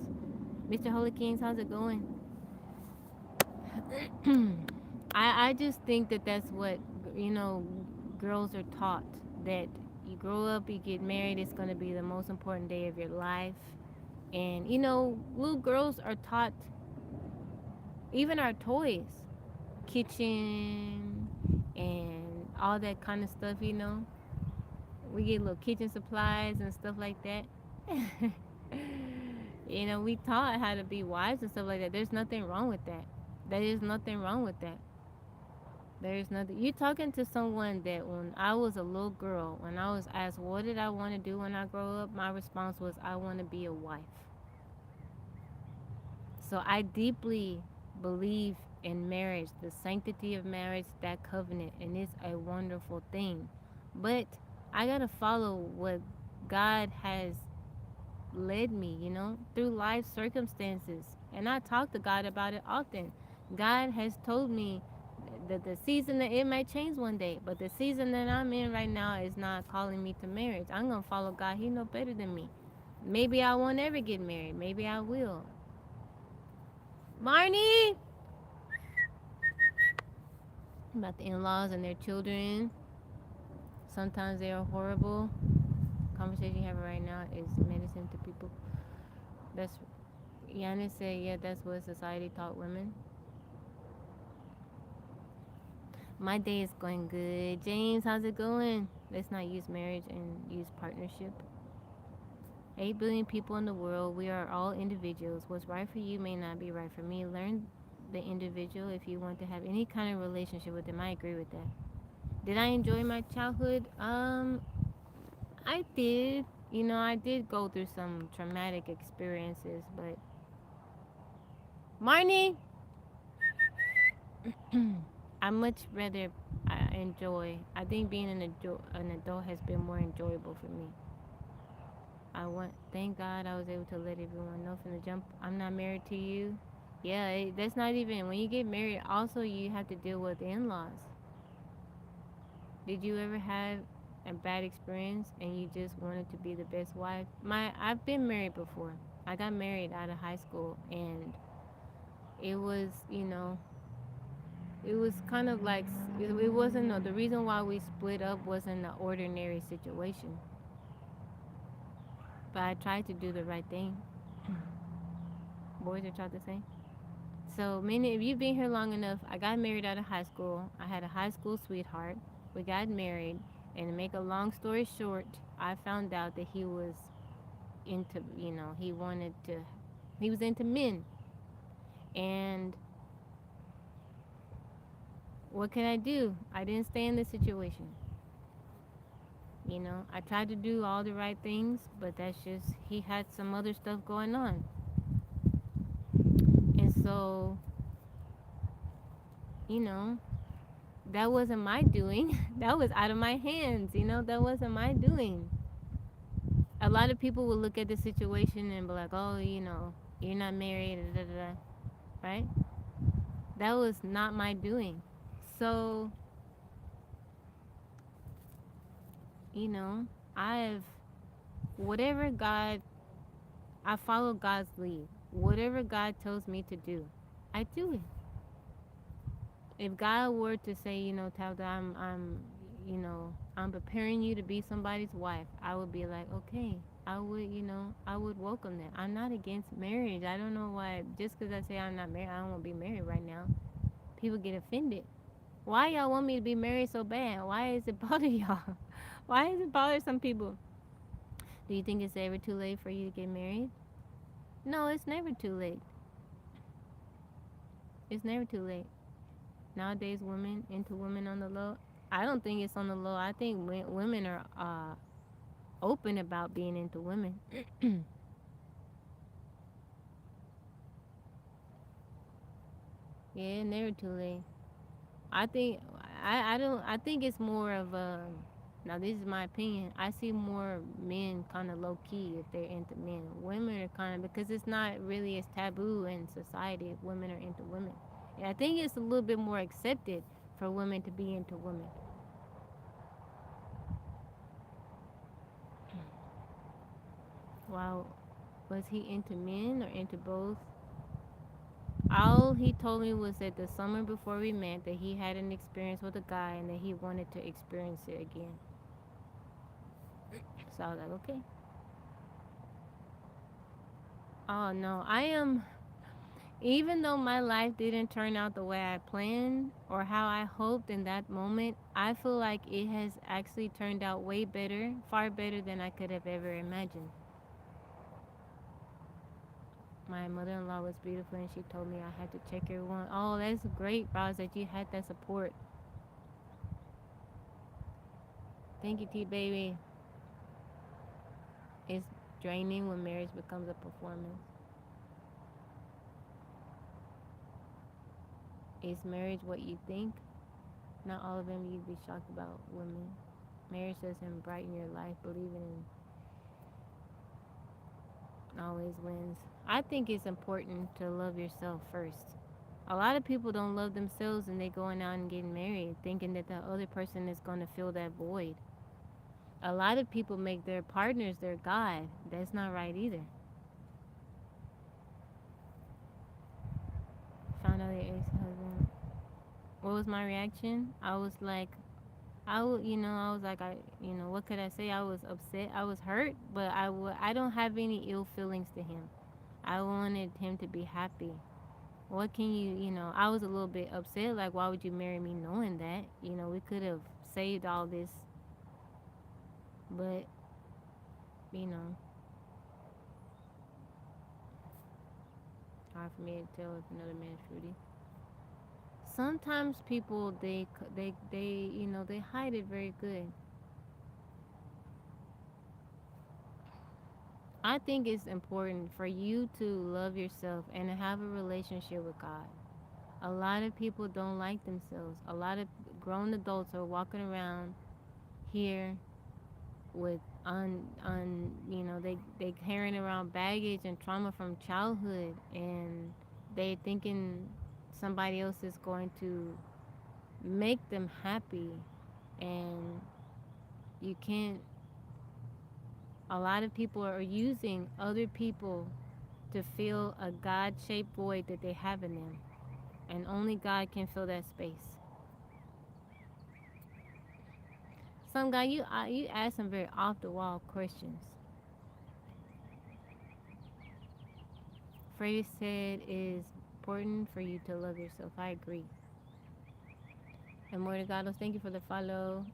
Mr. Holy Kings, how's it going? I just think that that's what, you know girls are taught, that you grow up, you get married, it's going to be the most important day of your life. And little girls are taught, even our toys, kitchen and all that kind of stuff. We get little kitchen supplies and stuff like that. We taught how to be wives and stuff like that. There's nothing wrong with that. There is nothing wrong with that. There's nothing. You're talking to someone that, when I was a little girl, when I was asked what did I want to do when I grow up, my response was, I want to be a wife. So I deeply believe in marriage, the sanctity of marriage, that covenant, and it's a wonderful thing. But I gotta follow what God has led me, through life circumstances. And I talk to God about it often. God has told me that the season, that it might change one day, but the season that I'm in right now is not calling me to marriage. I'm gonna follow God. He know better than me. Maybe I won't ever get married. Maybe I will. Marnie, about the in-laws and their children. Sometimes they are horrible. Conversation you have right now is medicine to people. That's Yanis said, yeah, that's what society taught women. My day is going good. James, how's it going? Let's not use marriage and use partnership. 8 billion people in the world. We are all individuals. What's right for you may not be right for me. Learn the individual if you want to have any kind of relationship with them. I agree with that. Did I enjoy my childhood? I did. I did go through some traumatic experiences, but Marnie, I much rather enjoy. I think being an adult has been more enjoyable for me. Thank God I was able to let everyone know from the jump. I'm not married to you. Yeah, that's not even, when you get married, also you have to deal with the in-laws. Did you ever have a bad experience and you just wanted to be the best wife? I've been married before. I got married out of high school, and it was, it was kind of like, it wasn't, the reason why we split up wasn't an ordinary situation. But I tried to do the right thing. Boys are taught to say. So many of you been here long enough. I got married out of high school. I had a high school sweetheart. We got married, and to make a long story short, I found out that he was into, he was into men. And what can I do? I didn't stay in the situation. I tried to do all the right things, but that's just, he had some other stuff going on. And so, that wasn't my doing. That was out of my hands. That wasn't my doing. A lot of people will look at the situation and be like, oh, you're not married, da, da, da, right? That was not my doing. So, I've, whatever God, I follow God's lead. Whatever God tells me to do, I do it. If God were to say, Tabitha, I'm preparing you to be somebody's wife, I would be like, okay, I would welcome that. I'm not against marriage. I don't know why, just because I say I'm not married, I don't want to be married right now. People get offended. Why y'all want me to be married so bad? Why is it bother y'all? Why does it bother some people? Do you think it's ever too late for you to get married? No, it's never too late. It's never too late. Nowadays, women into women on the low. I don't think it's on the low. I think women are open about being into women. Yeah, never too late. I think I don't I think it's more of a now this is my opinion. I see more men kind of low key if they're into men. Women are kind of because it's not really as taboo in society if women are into women. And I think it's a little bit more accepted for women to be into women. Wow, was he into men or into both? All he told me was that the summer before we met that he had an experience with a guy and that he wanted to experience it again. So I was like, okay. Oh no, I am. Even though my life didn't turn out the way I planned or how I hoped in that moment, I feel like it has actually turned out way better, far better than I could have ever imagined. My mother-in-law was beautiful and she told me I had to check everyone. Oh, that's great, Roz, that you had that support. Thank you, T baby. It's draining when marriage becomes a performance. Is marriage what you think? Not all of them you'd be shocked about women. Marriage doesn't brighten your life. Believing in always wins. I think it's important to love yourself first. A lot of people don't love themselves and they going out and getting married thinking that the other person is going to fill that void. A lot of people make their partners their God. That's not right either. Found out your ex-husband. What was my reaction? I was like, I was like, what could I say? I was upset. I was hurt, but I don't have any ill feelings to him. I wanted him to be happy. What can I was a little bit upset. Like, why would you marry me knowing that? We could have saved all this, but, you know, hard for me to tell if another man's fruity. Sometimes people, they hide it very good. I think it's important for you to love yourself and to have a relationship with God. A lot of people don't like themselves. A lot of grown adults are walking around here with they carrying around baggage and trauma from childhood, and they thinking somebody else is going to make them happy, and you can't. A lot of people are using other people to fill a God-shaped void that they have in them, and only God can fill that space. Some guy, you ask some very off the wall questions. Freddie said it is important for you to love yourself. I agree. And Mordegados, thank you for the follow.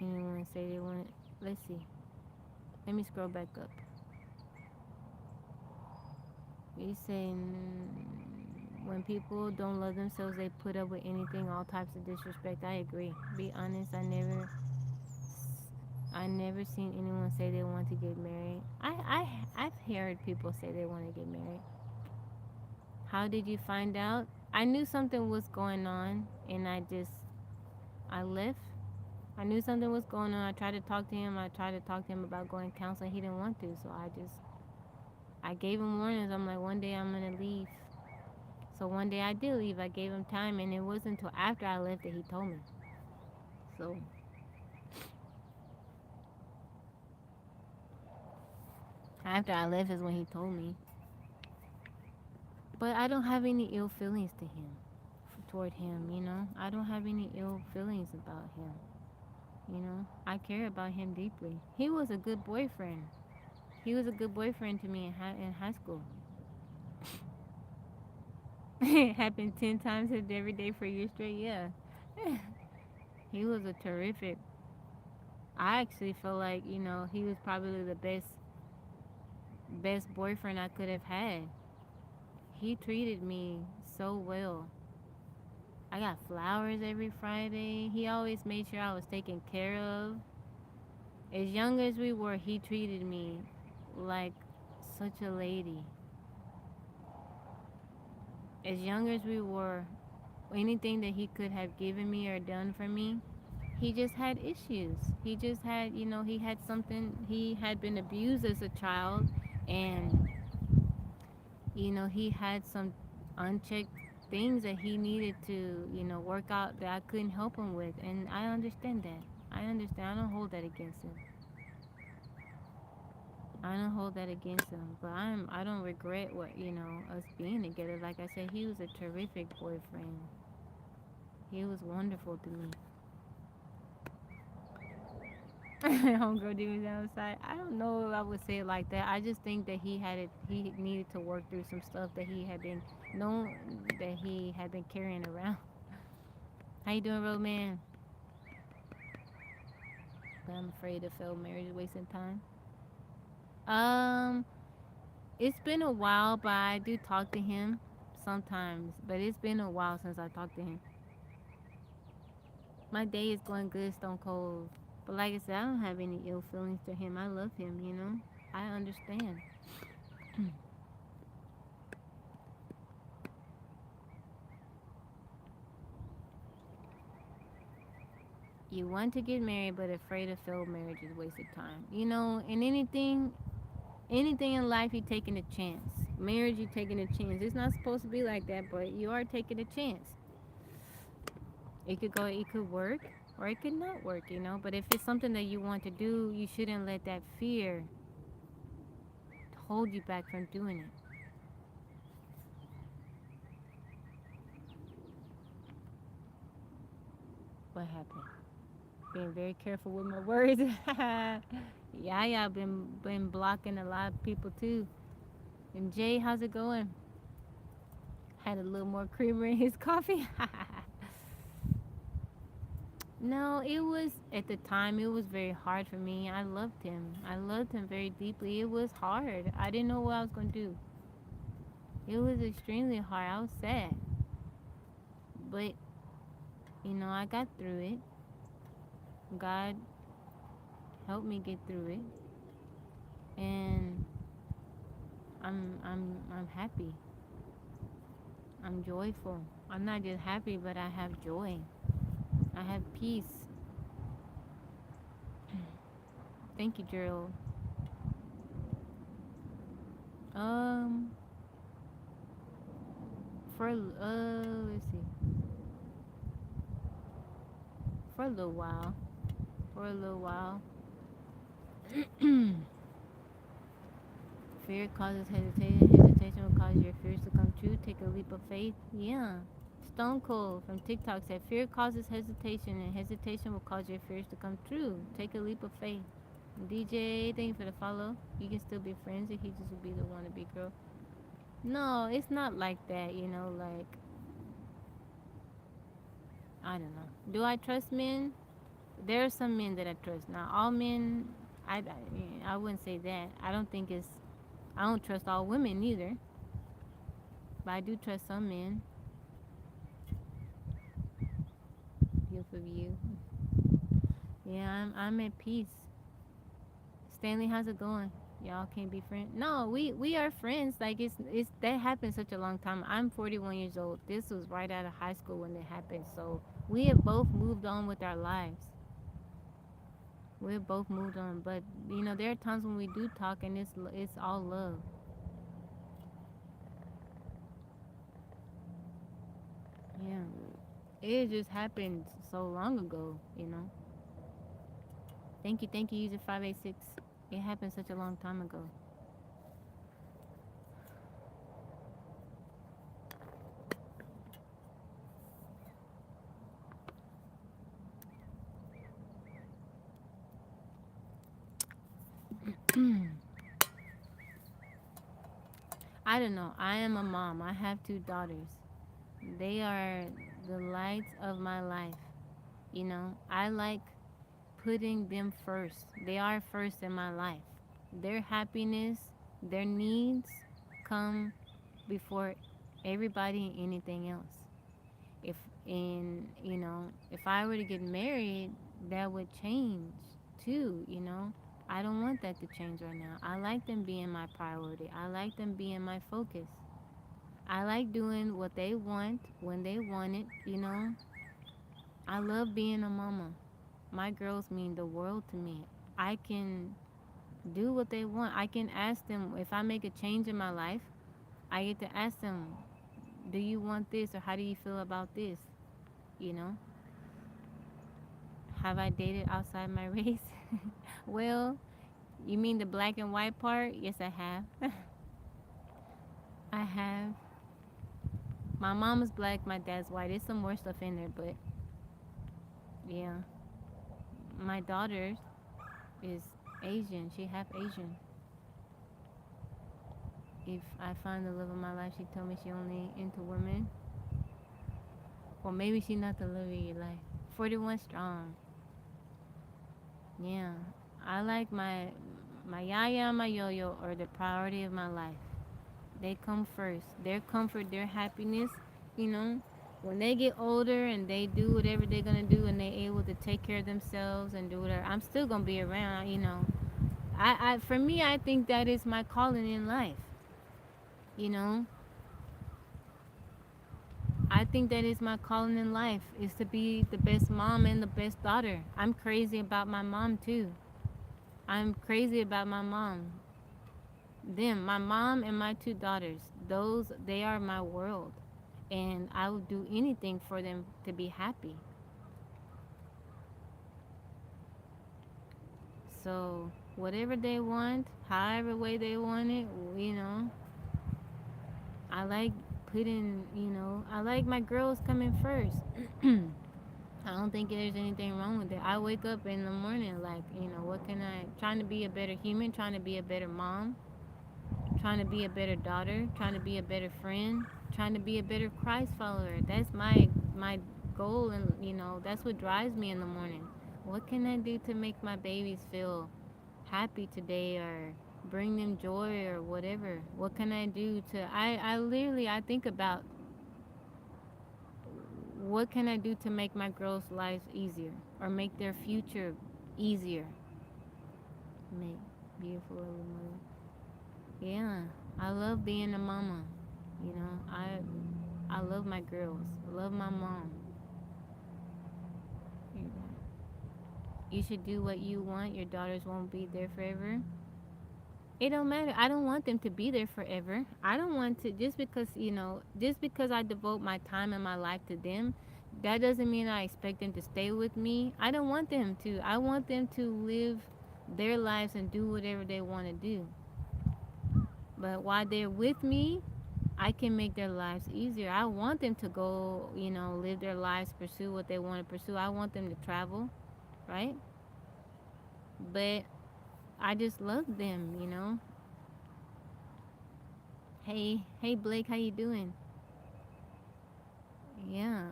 Anyone say they want? Let's see. Let me scroll back up. You saying when people don't love themselves, they put up with anything, all types of disrespect. I agree. Be honest, I never seen anyone say they want to get married. I've heard people say they want to get married. How did you find out? I knew something was going on, and I left. I knew something was going on. I tried to talk to him. I tried to talk to him about going counseling. He didn't want to, so I gave him warnings. I'm like, one day I'm gonna leave. So one day I did leave. I gave him time, and it wasn't until after I left that he told me. So after I left is when he told me. But I don't have any ill feelings to him, toward him. I don't have any ill feelings about him. I care about him deeply. He was a good boyfriend. He was a good boyfriend to me in high school. It happened 10 times every day for years straight. Yeah. He was a terrific. I actually feel like, he was probably the best best boyfriend I could have had. He treated me so well. I got flowers every Friday. He always made sure I was taken care of. As young as we were, he treated me like such a lady. As young as we were, anything that he could have given me or done for me, he just had issues. He just had, he had something, he had been abused as a child, and, he had some unchecked things that he needed to, work out that I couldn't help him with. And I understand that. I understand. I don't hold that against him. I don't hold that against him, but I don't regret what us being together. Like I said, he was a terrific boyfriend. He was wonderful to me. Homegirl demons outside. I don't know if I would say it like that. I just think that he had it. He needed to work through some stuff that he had been known that he had been carrying around. How you doing, Road Man? But I'm afraid a failed marriage is wasting time. Um, it's been a while, but I do talk to him sometimes. But it's been a while since I talked to him. My day is going good, Stone Cold. But like I said, I don't have any ill feelings to him. I love him. I understand. You want to get married, but afraid a failed marriage is wasted time. In anything in life, you're taking a chance. Marriage, you're taking a chance. It's not supposed to be like that, but you are taking a chance. It could work, or it could not work. But if it's something that you want to do, you shouldn't let that fear hold you back from doing it. What happened? Being very careful with my words. Yeah, I've been blocking a lot of people too. And Jay, how's it going? Had a little more creamer in his coffee. No, it was at the time. It was very hard for me. I loved him. I loved him very deeply. It was hard. I didn't know what I was gonna do. It was extremely hard. I was sad, but I got through it. God helped me get through it, and I'm happy. I'm joyful. I'm not just happy, but I have joy. I have peace. Thank you, Gerald. Um, let's see, for a little while, for a little while. Fear causes hesitation. Hesitation will cause your fears to come true. Take a leap of faith. Yeah. Stone Cold from TikTok said, fear causes hesitation, and hesitation will cause your fears to come true. Take a leap of faith. DJ, thank you for the follow. You can still be friends if he just would be the wannabe girl. No, it's not like that. Like, I don't know. Do I trust men? There are some men that I trust. Now, all men, I wouldn't say that. I don't trust all women either. But I do trust some men. Beautiful view. Yeah, I'm at peace. Stanley, how's it going? Y'all can't be friends. No, we are friends. Like it's that happened such a long time. I'm 41 years old. This was right out of high school when it happened. So we have both moved on with our lives. We've both moved on, but there are times when we do talk, and it's all love. Yeah, it just happened so long ago. Thank you, user 586. It happened such a long time ago. I don't know. I am a mom. I have two daughters. They are the lights of my life. I like putting them first. They are first in my life. Their happiness Their needs come before everybody and anything else. If and if I were to get married, that would change too. I don't want that to change right now. I like them being my priority. I like them being my focus. I like doing what they want when they want it. I love being a mama. My girls mean the world to me. I can do what they want. I can ask them if I make a change in my life. I get to ask them, do you want this or how do you feel about this? You know, have I dated outside my race? Well, you mean the black and white part? Yes, I have. I have. My mom is black, my dad's white. There's some more stuff in there, but yeah. My daughter is Asian. She half Asian. If I find the love of my life, she told me she only into women. Or maybe she not the love of your life. 41 strong. Yeah. I like my yaya and my yo-yo are the priority of my life. They come first. Their comfort, their happiness, you know. When they get older and they do whatever they're gonna do and they able to take care of themselves and do whatever, I'm still gonna be around. I for me I think that is my calling in life, you know. I think that is my calling in life is to be the best mom and the best daughter. I'm crazy about my mom too. I'm crazy about my mom. Them, my mom and my two daughters, those they are my world. And I would do anything for them to be happy. So whatever they want, however way they want it, I like I like my girls coming first. I don't think there's anything wrong with it. I wake up in the morning like, what can I trying to be a better human, trying to be a better mom, trying to be a better daughter, trying to be a better friend, trying to be a better Christ follower. That's my goal, and that's what drives me in the morning. What can I do to make my babies feel happy today or bring them joy or whatever? What can I do to I literally I think about what can I do to make my girls' lives easier or make their future easier? Make beautiful little mother. Yeah, I love being a mama. I love my girls. I love my mom. You should do what you want. Your daughters won't be there forever. It don't matter. I don't want them to be there forever. I don't want to just because I devote my time and my life to them, that doesn't mean I expect them to stay with me. I don't want them to. I want them to live their lives and do whatever they want to do. But while they're with me, I can make their lives easier. I want them to go, live their lives, pursue what they want to pursue. I want them to travel, right? But I just love them. Hey Blake, how you doing? Yeah,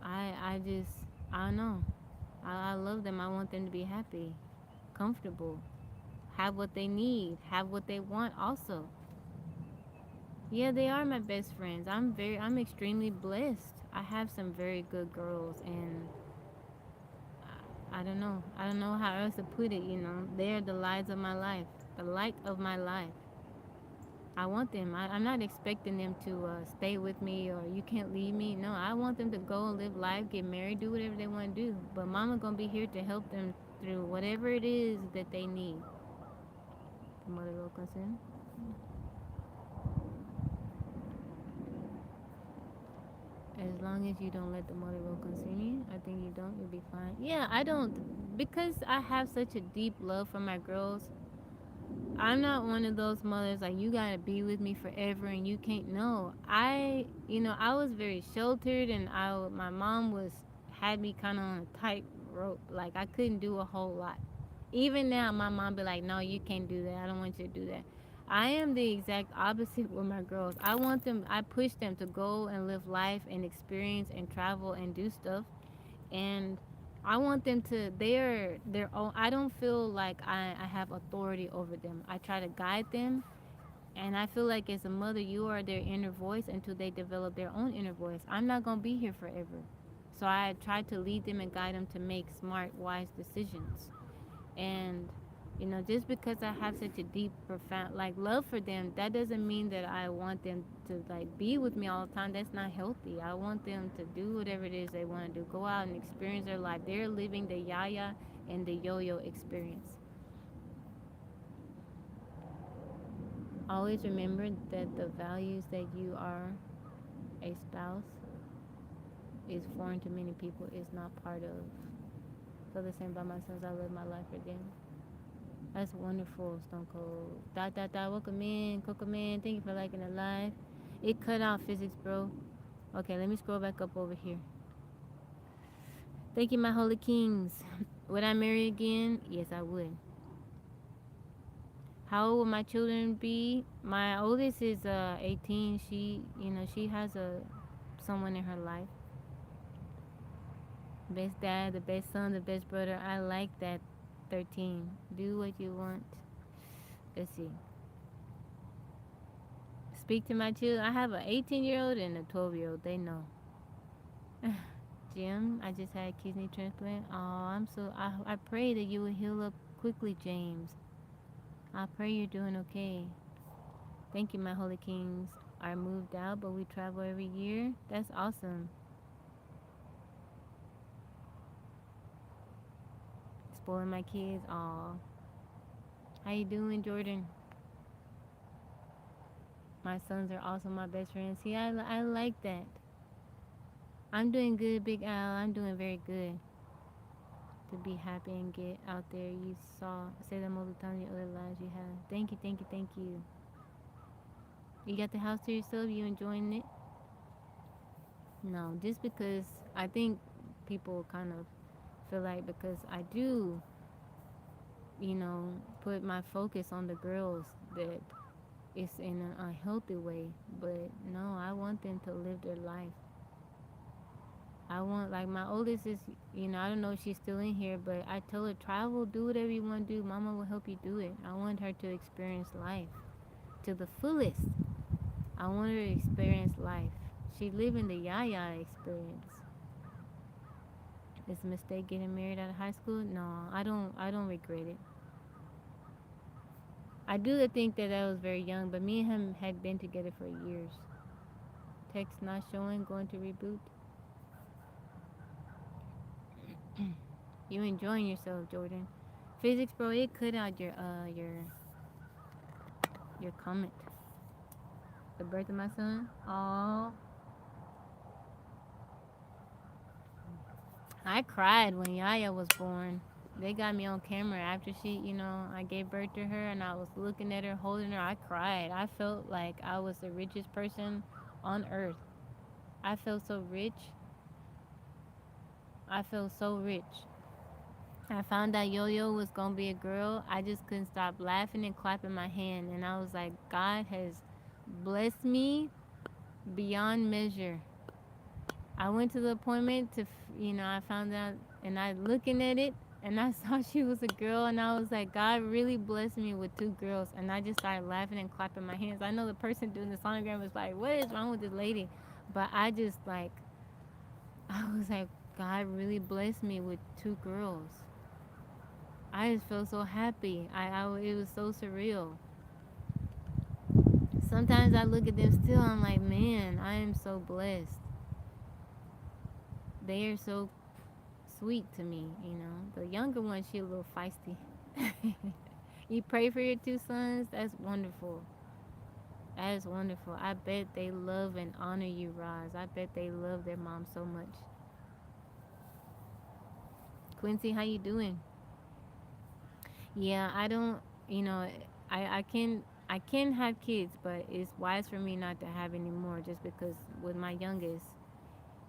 I don't know. I love them. I want them to be happy, comfortable, have what they need, have what they want also. Yeah, they are my best friends. I'm extremely blessed. I have some very good girls, and I don't know. I don't know how else to put it. They're the lights of my life, the light of my life. I want them. I'm not expecting them to stay with me or you can't leave me. No, I want them to go and live life, get married, do whatever they want to do. But mama gonna be here to help them through whatever it is that they need. The mother will concern. As long as you don't let the mother will consume you, I think you don't, you'll be fine. Yeah, I don't, because I have such a deep love for my girls. I'm not one of those mothers like you gotta be with me forever and you can't. No, I was very sheltered, and my mom had me kind of on a tight rope. Like I couldn't do a whole lot. Even now, my mom be like, "No, you can't do that. I don't want you to do that." I am the exact opposite with my girls. I want them. I push them to go and live life and experience and travel and do stuff, and I want them to, they're their own. I don't feel like I have authority over them. I try to guide them. And I feel like as a mother, you are their inner voice until they develop their own inner voice. I'm not going to be here forever. So I try to lead them and guide them to make smart, wise decisions. And just because I have such a deep, profound like love for them, that doesn't mean that I want them to like be with me all the time. That's not healthy. I want them to do whatever it is they want to do. Go out and experience their life. They're living the yaya and the yo-yo experience. Always remember that the values that you are a spouse is foreign to many people, is not part of. Feel the same about my sons. I live my life for them. That's wonderful, Stone Cold. Dot dot dot. Welcome in, Coco Man. Thank you for liking the live. It cut off physics, bro. Okay, let me scroll back up over here. Thank you, my holy kings. Would I marry again? Yes, I would. How old will my children be? My oldest is 18. She has someone in her life. Best dad, the best son, the best brother. I like that. 13. Do what you want. Let's see. Speak to my children. I have an 18-year-old and a 12-year-old. They know. Jim, I just had a kidney transplant. Oh, I pray that you will heal up quickly, James. I pray you're doing okay. Thank you, my holy kings. I moved out, but we travel every year. That's awesome. Spoiling my kids. Aw. How you doing, Jordan? My sons are also my best friends. See, I like that. I'm doing good, Big Al. I'm doing very good. To be happy and get out there. You say that multiple times in the other lives you have. Thank you, thank you, thank you. You got the house to yourself? You enjoying it? No, just because I think people kind of feel like because I do, put my focus on the girls that it's in an unhealthy way. But no, I want them to live their life. I want, like, my oldest is, I don't know if she's still in here, but I tell her, travel, do whatever you want to do. Mama will help you do it. I want her to experience life to the fullest. I want her to experience life. She living the yaya experience. It's a mistake getting married out of high school? No, I don't regret it. I do think that I was very young, but me and him had been together for years. Text not showing, going to reboot. You enjoying yourself, Jordan. Physics, bro, it cut out your comment. The birth of my son? Oh, I cried when Yaya was born. They got me on camera after I gave birth to her and I was looking at her, holding her. I cried. I felt like I was the richest person on earth. I felt so rich. I felt so rich. I found out Yo-Yo was going to be a girl. I just couldn't stop laughing and clapping my hand. And I was like, God has blessed me beyond measure. I went to the appointment I found out and I looking at it and I saw she was a girl and I was like, God really blessed me with two girls. And I just started laughing and clapping my hands. I know the person doing the sonogram was like, what is wrong with this lady? But I just I was like, God really blessed me with two girls. I just felt so happy. It was so surreal. Sometimes I look at them still, I'm like, man, I am so blessed. They are so sweet to me. The younger one, she a little feisty. You pray for your two sons? That's wonderful. That is wonderful. I bet they love and honor you, Roz. I bet they love their mom so much. Quincy, how you doing? Yeah, I don't, I can have kids, but it's wise for me not to have any more just because with my youngest,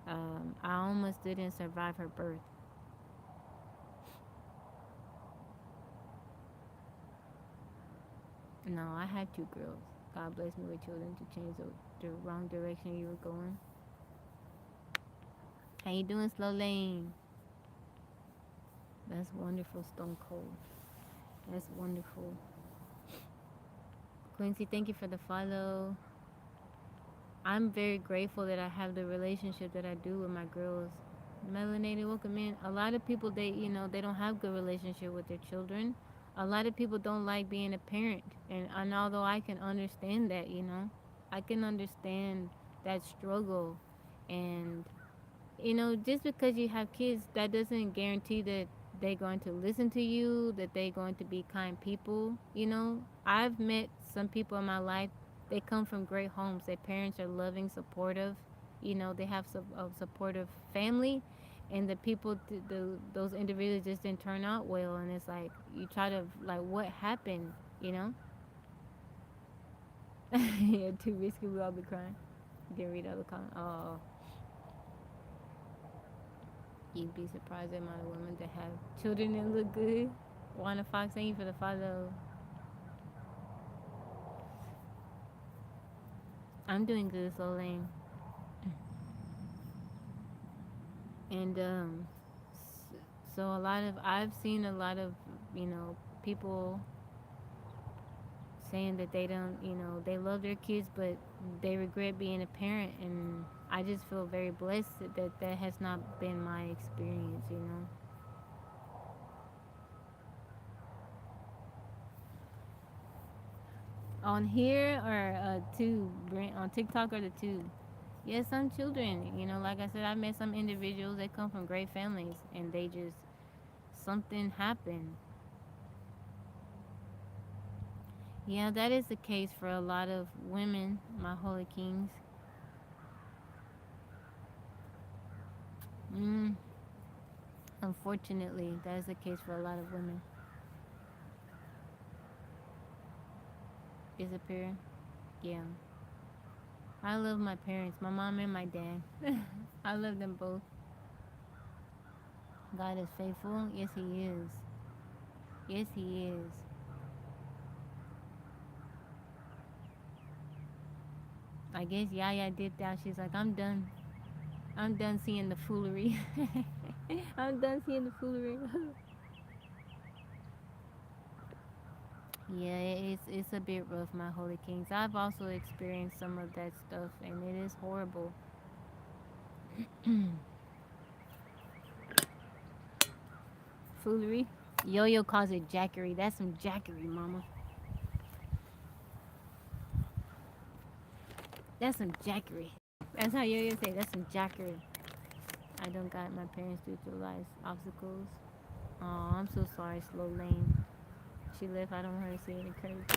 I almost didn't survive her birth. No, I had two girls. God bless me with children to change the wrong direction you were going. How you doing, Slow Lane? That's wonderful, Stone Cold. That's wonderful. Quincy, thank you for the follow. I'm very grateful that I have the relationship that I do with my girls. Melanated, welcome in. A lot of people, they don't have good relationship with their children. A lot of people don't like being a parent, and although I can understand that, I can understand that struggle, and just because you have kids, that doesn't guarantee that they're going to listen to you, that they're going to be kind people. I've met some people in my life. They come from great homes. Their parents are loving, supportive. They have a supportive family, and the people, those individuals just didn't turn out well. And it's like you try to like, what happened? You know? Yeah, too risky. We all be crying. You can read other comments. Oh. You'd be surprised the amount of women that have children that look good. Wanda Fox, thank you for the follow. I'm doing good, so lame. And so I've seen a lot of, people saying that they don't, they love their kids, but they regret being a parent. And I just feel very blessed that that has not been my experience. On here or tube, on TikTok or the tube. Yes, some children, like I said, I met some individuals that come from great families and they just, something happened. Yeah, that is the case for a lot of women, my holy kings. Mm, unfortunately, that is the case for a lot of women. Disappear? Yeah. I love my parents, my mom and my dad. I love them both. God is faithful. Yes, He is. Yes, He is. I guess Yaya dipped out. She's like, I'm done. I'm done seeing the foolery. I'm done seeing the foolery. Yeah, it's a bit rough, my holy kings. I've also experienced some of that stuff, and it is horrible. Foolery. Yo-Yo calls it jackery. That's some jackery, mama. That's some jackery. That's how Yo-Yo say. That's some jackery. I don't got my parents due to life's obstacles. Oh, I'm so sorry, Slow Lane. She left. I don't want her to see any encouragement.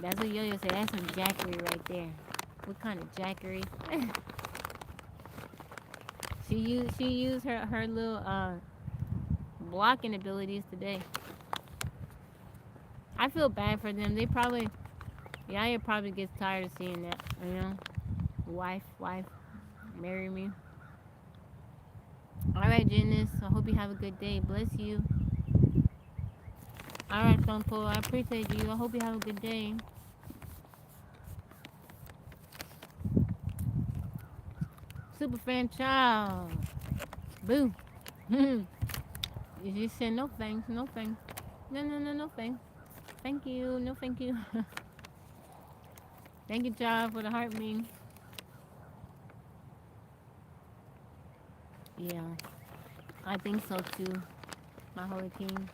That's what Yo-Yo said. That's some jackery right there. What kind of jackery? She used her little blocking abilities today. I feel bad for them. They probably, Yaya probably gets tired of seeing that. Wife, marry me. All right, Janice. I hope you have a good day. Bless you. All right, Stone Cold. I appreciate you. I hope you have a good day. Super fan child. Boo. You just said no thanks. No thanks. No thanks. Thank you. No thank you. Thank you, child, for the heart mean. Yeah, I think so too. My holy king.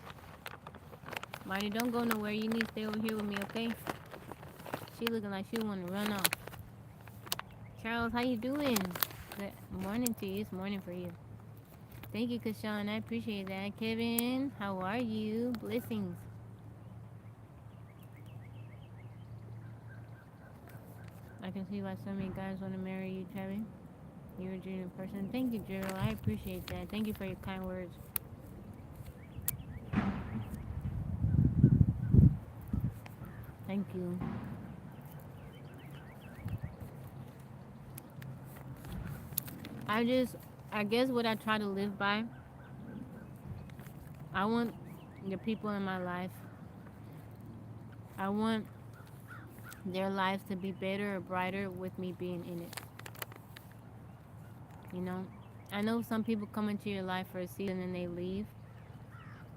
Marty, don't go nowhere. You need to stay over here with me, okay? She looking like she want to run off. Charles, how you doing? Good morning to you. It's morning for you. Thank you, Kashawn. I appreciate that. Kevin, how are you? Blessings. I can see why so many guys want to marry you, Tabby. You're a genuine person. Thank you, Gerald. I appreciate that. Thank you for your kind words. Thank you. I just, I guess what I try to live by, I want the people in my life, I want their lives to be better or brighter with me being in it. You know? I know some people come into your life for a season and they leave,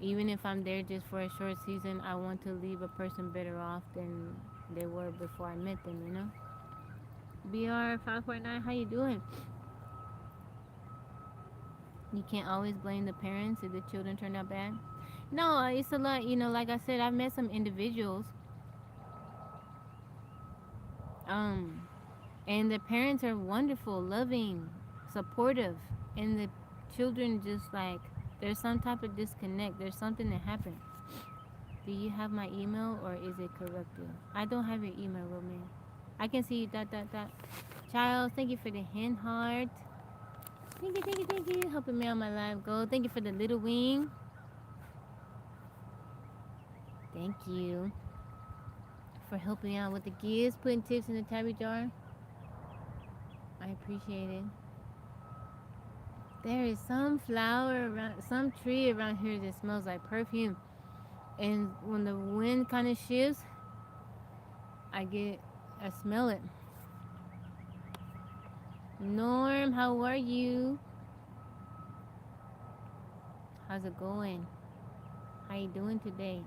Even if I'm there just for a short season, I want to leave a person better off than they were before I met them, you know? BR549, how you doing? You can't always blame the parents if the children turn out bad. No, it's a lot, you know, like I said, I've met some individuals, um, and the parents are wonderful, loving, supportive, and the children just like, there's some type of disconnect. There's something that happened. Do you have my email or is it corrupted? I don't have your email, Roman. I can see you, dot, dot, dot. Charles, thank you for the hand heart. Thank you, thank you, thank you. Helping me on my live goal. Thank you for the little wing. Thank you for helping out with the gifts, putting tips in the tabby jar. I appreciate it. There is some flower around, some tree around here that smells like perfume. And when the wind kind of shifts, I smell it. Norm, how are you? How's it going? How you doing today?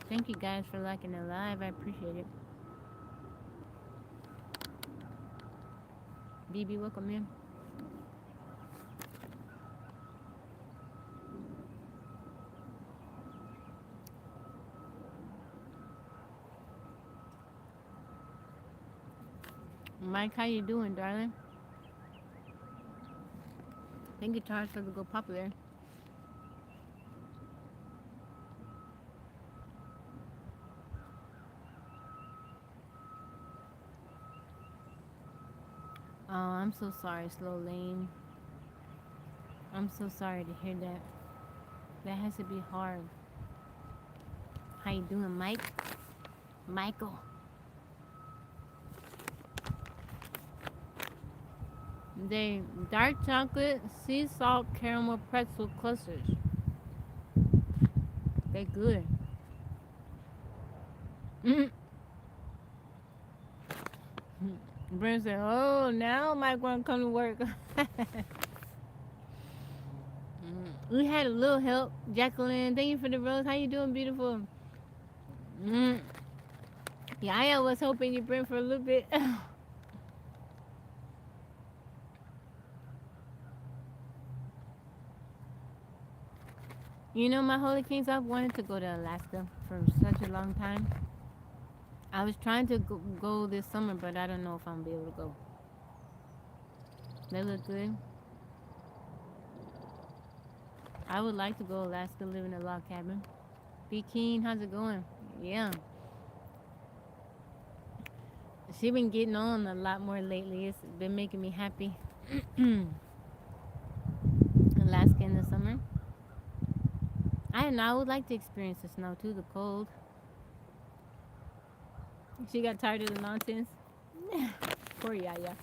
Thank you guys for liking the live. I appreciate it. BB, welcome in. Mike, how you doing, darling? Thank you, Charles, for the go popular. Oh, I'm so sorry, Slow Lane. I'm so sorry to hear that. That has to be hard. How you doing, Mike? Michael. They dark chocolate, sea salt, caramel pretzel clusters. They good. Brent said, "Oh, now Mike want to come to work." We had a little help. Jacqueline, thank you for the rose. How you doing, beautiful? Yeah, I was hoping you bring for a little bit. You know, my Holy Kings, I've wanted to go to Alaska for such a long time. I was trying to go this summer, but I don't know if I'm be able to go. They look good. I would like to go Alaska, live in a log cabin. Be keen, how's it going? Yeah. She been getting on a lot more lately. It's been making me happy. Alaska in the summer. I don't know. I would like to experience the snow too, the cold. She got tired of the nonsense. Poor Yaya.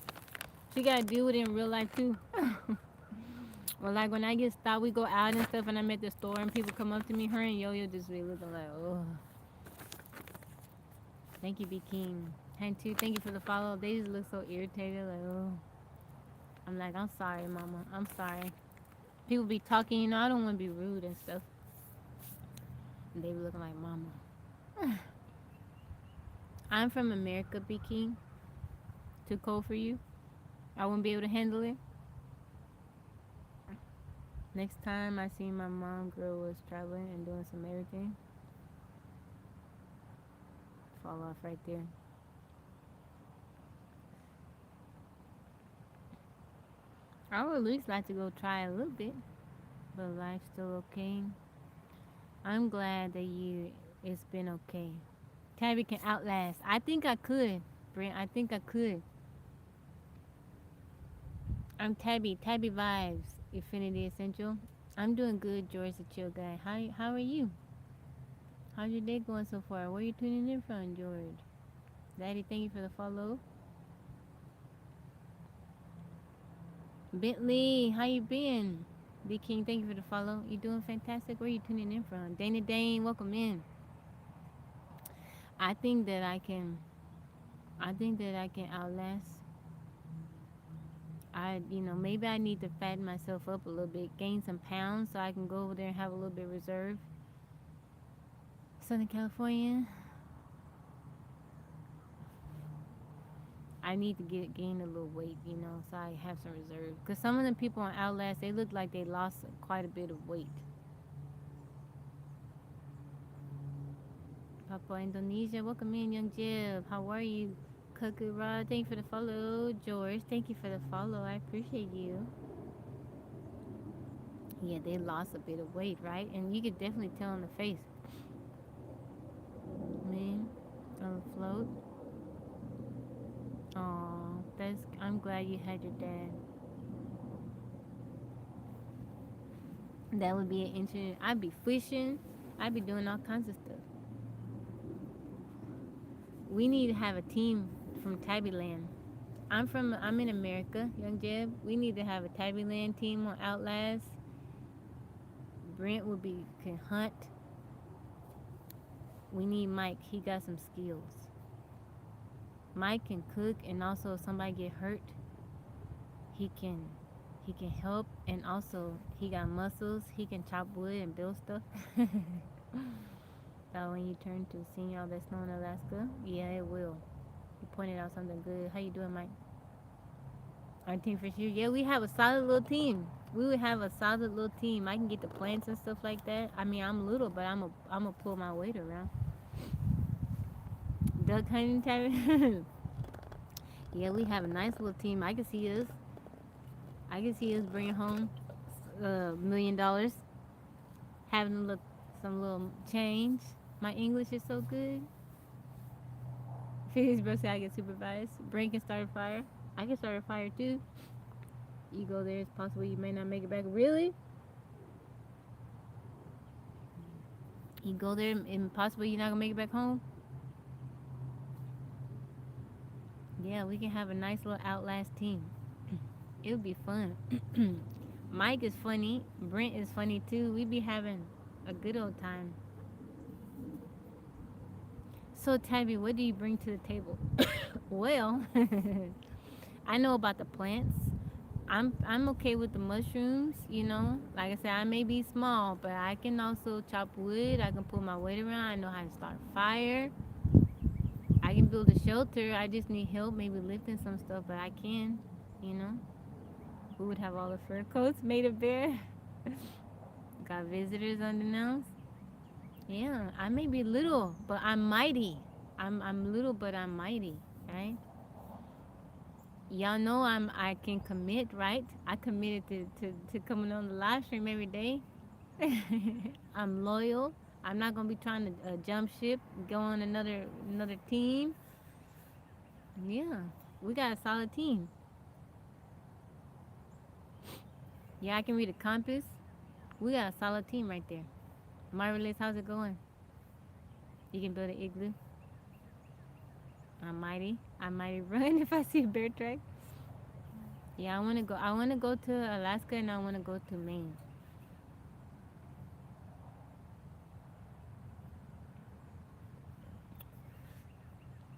She got to deal with it in real life too. Well, like when I get stopped, we go out and stuff, and I'm at the store, and people come up to me. Her and Yo-Yo just be looking like, oh. Thank you, B King. And too, thank you for the follow. They just look so irritated, like, oh. I'm like, I'm sorry, Mama. I'm sorry. People be talking, you know, I don't want to be rude and stuff. And they be looking like, Mama. I'm from America, B King. Too cold for you? I wouldn't be able to handle it. Next time I see my mom, girl was traveling and doing some everything. Fall off right there. I would at least like to go try a little bit, but life's still okay. I'm glad that it's been okay. Tabby can outlast. I think I could, Brent. I think I could. I'm Tabby. Tabby vibes. Infinity Essential. I'm doing good, George the chill guy. How are you? How's your day going so far? Where are you tuning in from, George? Daddy, thank you for the follow. Bentley, how you been? B King, thank you for the follow. You doing fantastic? Where are you tuning in from? Dana Dane, welcome in. I think that I can I think that I can outlast. Maybe I need to fatten myself up a little bit, gain some pounds so I can go over there and have a little bit of reserve. Southern California, I need to gain a little weight, so I have some reserve. Because some of the people on Outlast, they look like they lost quite a bit of weight. Papua Indonesia, welcome in, Young Jib. How are you? Kakura, thank you for the follow. George, thank you for the follow. I appreciate you. Yeah, they lost a bit of weight, right? And you could definitely tell on the face. Man, on the float. Oh, I'm glad you had your dad. That would be an interesting. I'd be fishing. I'd be doing all kinds of stuff. We need to have a team from Tabby Land. I'm in America, Young Jeb. We need to have a Tabby Land team on Outlast. Brent can hunt. We need Mike. He got some skills. Mike can cook, and also if somebody get hurt, he can help, and also he got muscles. He can chop wood and build stuff. So when you turn to seeing all that snow in Alaska, yeah, it will. You pointed out something good. How you doing, Mike? Our team for sure. Yeah, we have a solid little team. We would have a solid little team. I can get the plants and stuff like that. I mean, I'm little, but I'm a pull my weight around. Duck hunting type. Yeah, we have a nice little team. I can see us. Bringing home $1 million, having some little change. My English is so good. His bro said I get supervised. Brink can start a fire. I can start a fire too. You go there, it's possible you may not make it back. Really? You go there and possibly you're not gonna make it back home? Yeah, we can have a nice little Outlast team. It would be fun. Mike is funny. Brent is funny too. We be having a good old time. So Tabby, what do you bring to the table? Well, I know about the plants. I'm okay with the mushrooms, Like I said, I may be small, but I can also chop wood. I can pull my weight around. I know how to start a fire. I can build a shelter. I just need help, maybe lifting some stuff, but I can, Who would have all the fur coats made of bear? Got visitors unannounced. Yeah, I may be little, but I'm mighty. I'm little, but I'm mighty, right? Y'all know I can commit, right? I committed to coming on the live stream every day. I'm loyal. I'm not gonna be trying to jump ship, go on another team. Yeah, we got a solid team. Yeah, I can read a compass. We got a solid team right there. Marvelous, how's it going? You can build an igloo. I'm mighty. I might run if I see a bear track. Yeah, I wanna go to Alaska and I wanna go to Maine.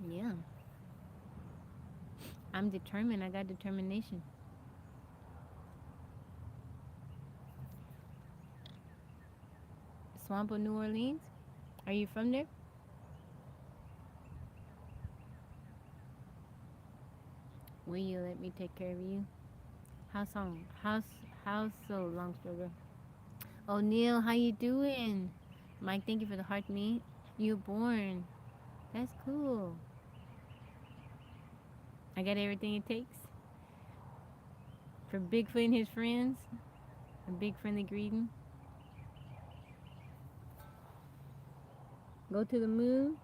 Yeah. I'm determined. I got determination. Swamp of New Orleans? Are you from there? Will you let me take care of you? How so long, sugar? Oh, Neil, how you doing? Mike, thank you for the heart meat. You're born. That's cool. I got everything it takes. For Bigfoot and his friends. A big friendly greeting. Go to the moon.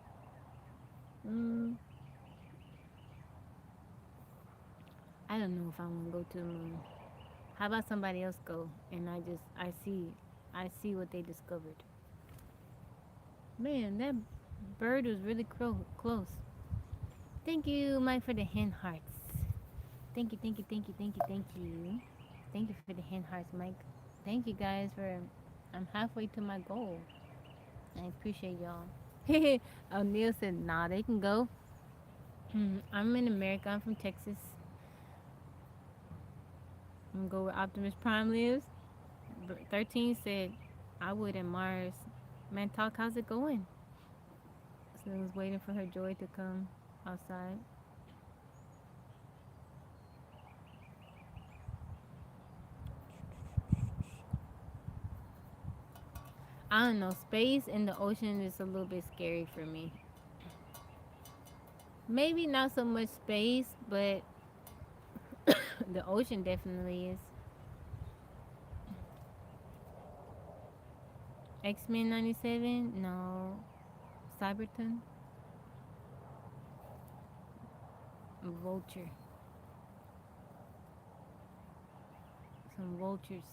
I don't know if I want to go to the moon. How about somebody else go and I see what they discovered. Man, that bird was really close. Thank you, Mike, for the hen hearts. Thank you. Thank you for the hen hearts, Mike. Thank you guys I'm halfway to my goal. I appreciate y'all. Oh, Neil said, nah, they can go. I'm in America. I'm from Texas. I'm gonna go where Optimus Prime lives. 13 said I would in Mars. Man, talk, how's it going? So I was waiting for her joy to come outside. I don't know. Space and the ocean is a little bit scary for me. Maybe not so much space, but the ocean definitely is. X-Men 97? No. Cyberton? Vulture. Some vultures.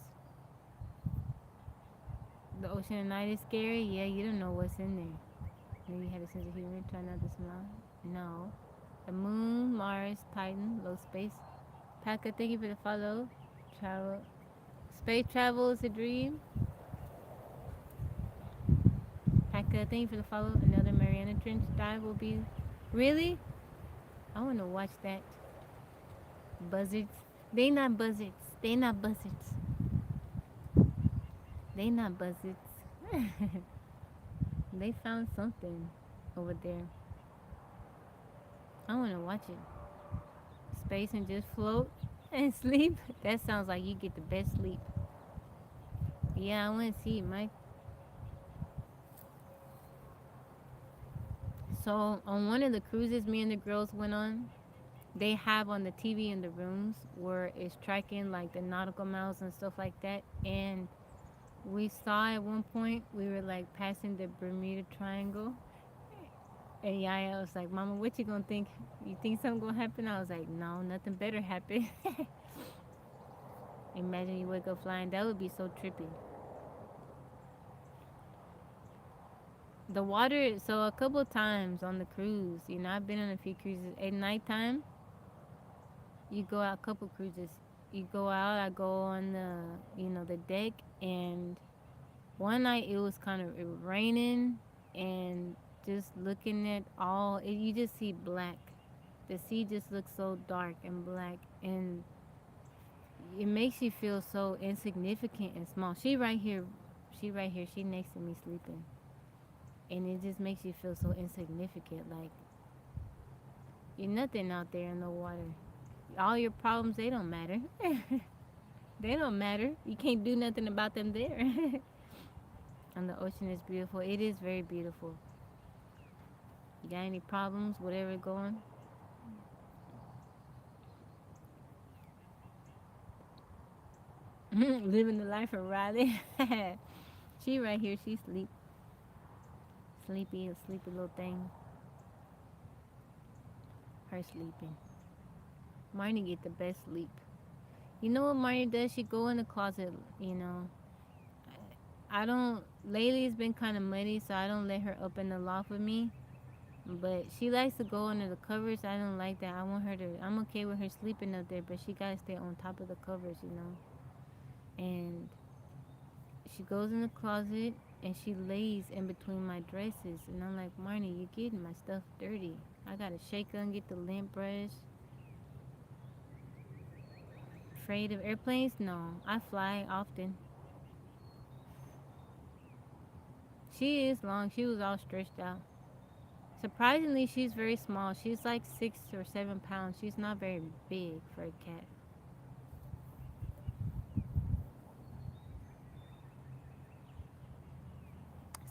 The ocean at night is scary? Yeah, you don't know what's in there. Maybe you have a sense of humor. Try not to smile. No. The moon, Mars, Titan, low space. Paka, thank you for the follow. Travel. Space travel is a dream. Paka, thank you for the follow. Another Mariana Trench dive will be. Really? I want to watch that. Buzzards. They not buzzards. They not buzzards. They not buzzards. They found something over there. I want to watch it. Space and just float and sleep. That sounds like you get the best sleep. Yeah, I want to see it, Mike. So on one of the cruises me and the girls went on, they have on the TV in the rooms where it's tracking like the nautical miles and stuff like that. And we saw at one point we were like passing the Bermuda Triangle. And Yaya was like, "Mama, what you gonna think? You think something gonna happen?" I was like, "No, nothing better happen." Imagine you wake up flying. That would be so trippy. The water. So a couple times on the cruise, I've been on a few cruises. At nighttime, you go out. A couple cruises. You go out. I go on the deck, and one night it was it was raining, and just looking at you just see black. The sea just looks so dark and black, and it makes you feel so insignificant and small. She right here, she next to me sleeping, and it just makes you feel so insignificant. Like you're nothing out there in the water. All your problems, they don't matter. They don't matter. You can't do nothing about them there. And the ocean is beautiful. It is very beautiful. You got any problems, whatever going? Living the life of Riley. She right here. She sleepy, a sleepy little thing. Her sleeping. Marnie get the best sleep. You know what Marnie does? She go in the closet. I don't. Lately it's been kind of muddy, so I don't let her up in the loft with me. But she likes to go under the covers. I don't like that. I want her to. I'm okay with her sleeping up there, but she gotta stay on top of the covers. And she goes in the closet and she lays in between my dresses, and I'm like, Marnie, you're getting my stuff dirty. I gotta shake her and get the lint brush. Afraid of airplanes? No, I fly often. She is long. She was all stretched out. Surprisingly, she's very small. She's like 6 or 7 pounds. She's not very big for a cat.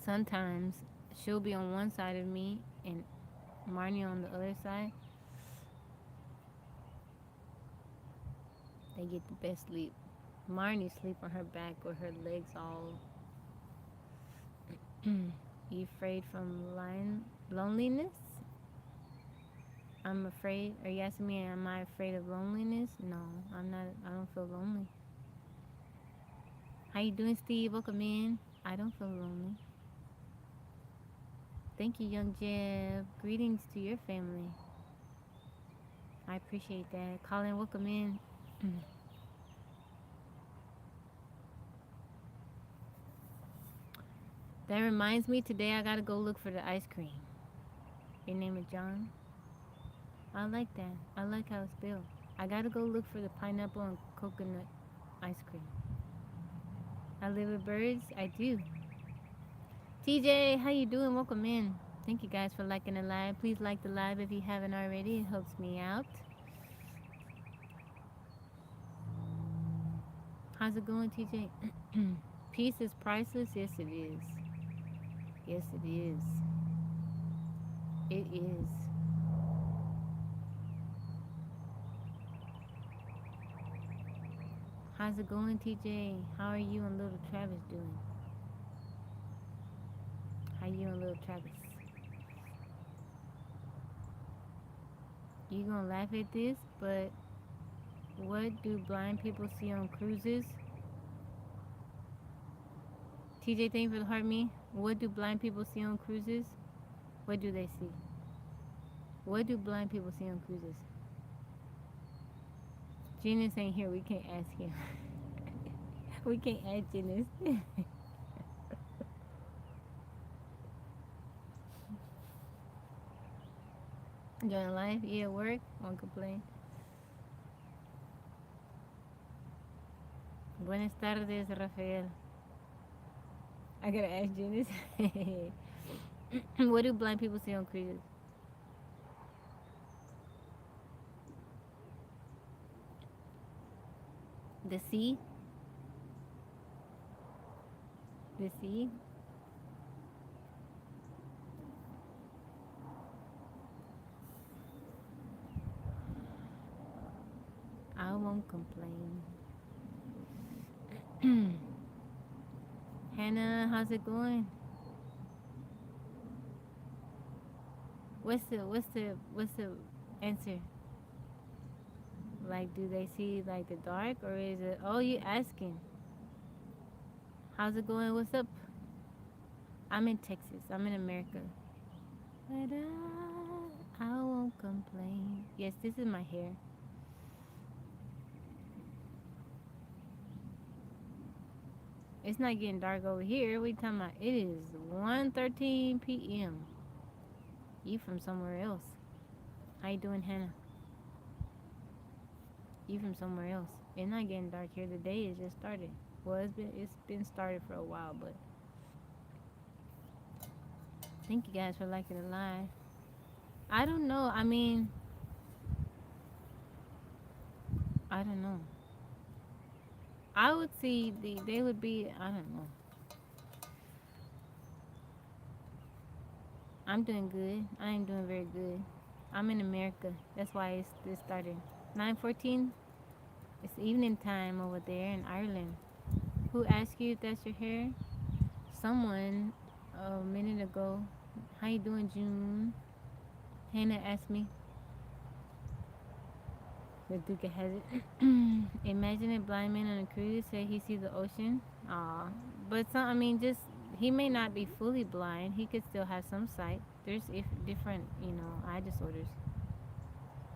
Sometimes she'll be on one side of me and Marnie on the other side. They get the best sleep. Marnie sleep on her back with her legs all. You afraid from loneliness? I'm afraid. Are you asking me, am I afraid of loneliness? No, I'm not. I don't feel lonely. How you doing, Steve? Welcome in. I don't feel lonely. Thank you, Young Jeb. Greetings to your family. I appreciate that. Colin, welcome in. That reminds me, today I gotta go look for the ice cream. Your name is John? I like that. I like how it's spelled. I gotta go look for the pineapple and coconut ice cream. I live with birds. I do. TJ, how you doing? Welcome in. Thank you guys for liking the live. Please like the live if you haven't already. It helps me out. How's it going, TJ? Peace is priceless. Yes, it is. Yes, it is. It is. How's it going, TJ? How are you and little Travis doing? How you and little Travis? You gonna laugh at this, but what do blind people see on cruises? TJ, thank you for the heart me. What do blind people see on cruises? What do they see? What do blind people see on cruises? Genius ain't here. We can't ask him. We can't ask Genius. Enjoying life? Yeah, work? Won't complain. Buenas tardes, Rafael. I gotta ask Genius. What do blind people see on cruises? The sea? The sea? I won't complain. Hannah, how's it going? What's the answer? Like, do they see like the dark, or is it? Oh, you asking? How's it going? What's up? I'm in Texas. I'm in America. But I won't complain. Yes, this is my hair. It's not getting dark over here. What you talking about? It is 1:13 p.m. You from somewhere else? How you doing, Hannah? You from somewhere else? It's not getting dark here. The day has just started. Well, it's been started for a while, but thank you guys for liking the live. I don't know. I mean, I don't know. I would see they would be. I don't know. I'm doing good. I am doing very good. I'm in America. That's why it's started. 9:14. It's evening time over there in Ireland. Who asked you if that's your hair? Someone a minute ago. How you doing, June? Hannah asked me. The Duke has it. Imagine a blind man on a cruise say he sees the ocean. Aw, but some. I mean, just he may not be fully blind. He could still have some sight. There's if different, eye disorders.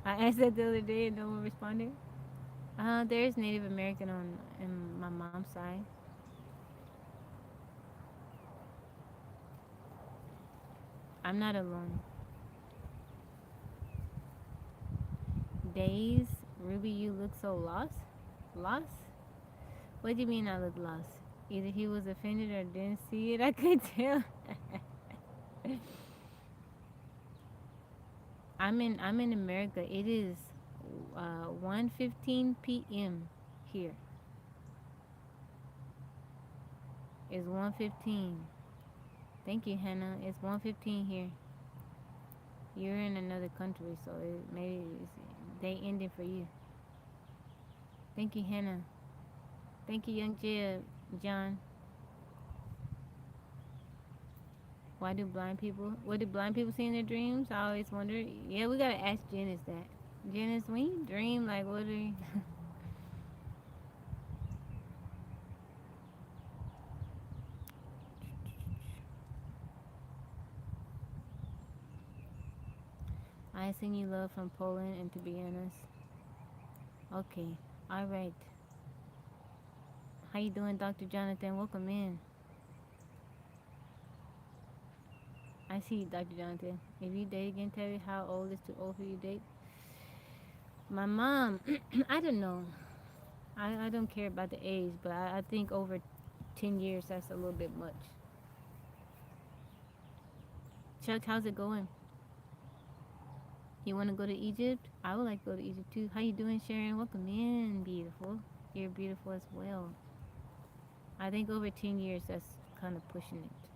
I asked that the other day and no one responded. There's Native American on in my mom's side. I'm not alone. Days, Ruby, you look so lost. Lost? What do you mean I look lost? Either he was offended or didn't see it. I could tell. I'm in America. It is 1:15 p.m. here. It's 1:15. Thank you, Hannah. It's 1:15 here. You're in another country, so maybe it's day ending for you. Thank you, Hannah. Thank you, young Jeb, John. What do blind people see in their dreams? I always wonder. Yeah, we gotta ask Janice that. Janice, when you dream, like, what are you? I send you love from Poland, and to be honest, okay, all right. How you doing, Dr. Jonathan? Welcome in. I see you, Dr. Jonathan. If you date again, tell me how old is too old for you to date. My mom, I don't know. I don't care about the age, but I think over 10 years, that's a little bit much. Chuck, how's it going? You want to go to Egypt? I would like to go to Egypt too. How you doing, Sharon? Welcome in, beautiful. You're beautiful as well. I think over 10 years, that's kind of pushing it.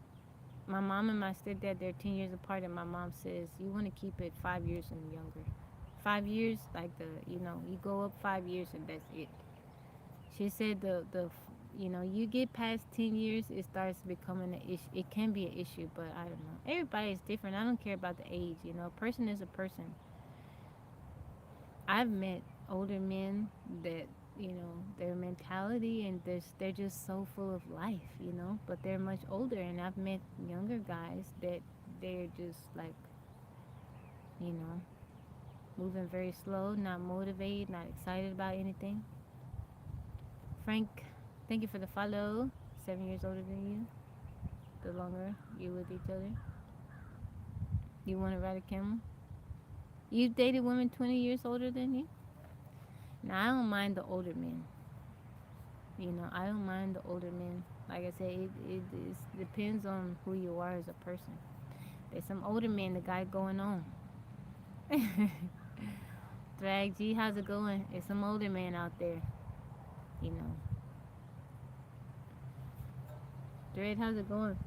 My mom and my stepdad, they're 10 years apart, and my mom says you want to keep it 5 years and younger. 5 years, like you go up 5 years and that's it. She said you get past 10 years, it starts becoming an issue. It can be an issue, but I don't know. Everybody is different. I don't care about the age. A person is a person. I've met older men that their mentality and they're just so full of life, but they're much older. And I've met younger guys that they're just like, you know, moving very slow, not motivated, not excited about anything. Frank, thank you for the follow. 7 years older than you. The longer you with each other, you want to ride a camel. You've dated women 20 years older than you. Now I don't mind the older men. I don't mind the older men. Like I said, it depends on who you are as a person. There's some older men that got it going on. Drag G, how's it going? There's some older men out there. You know. Dread, how's it going?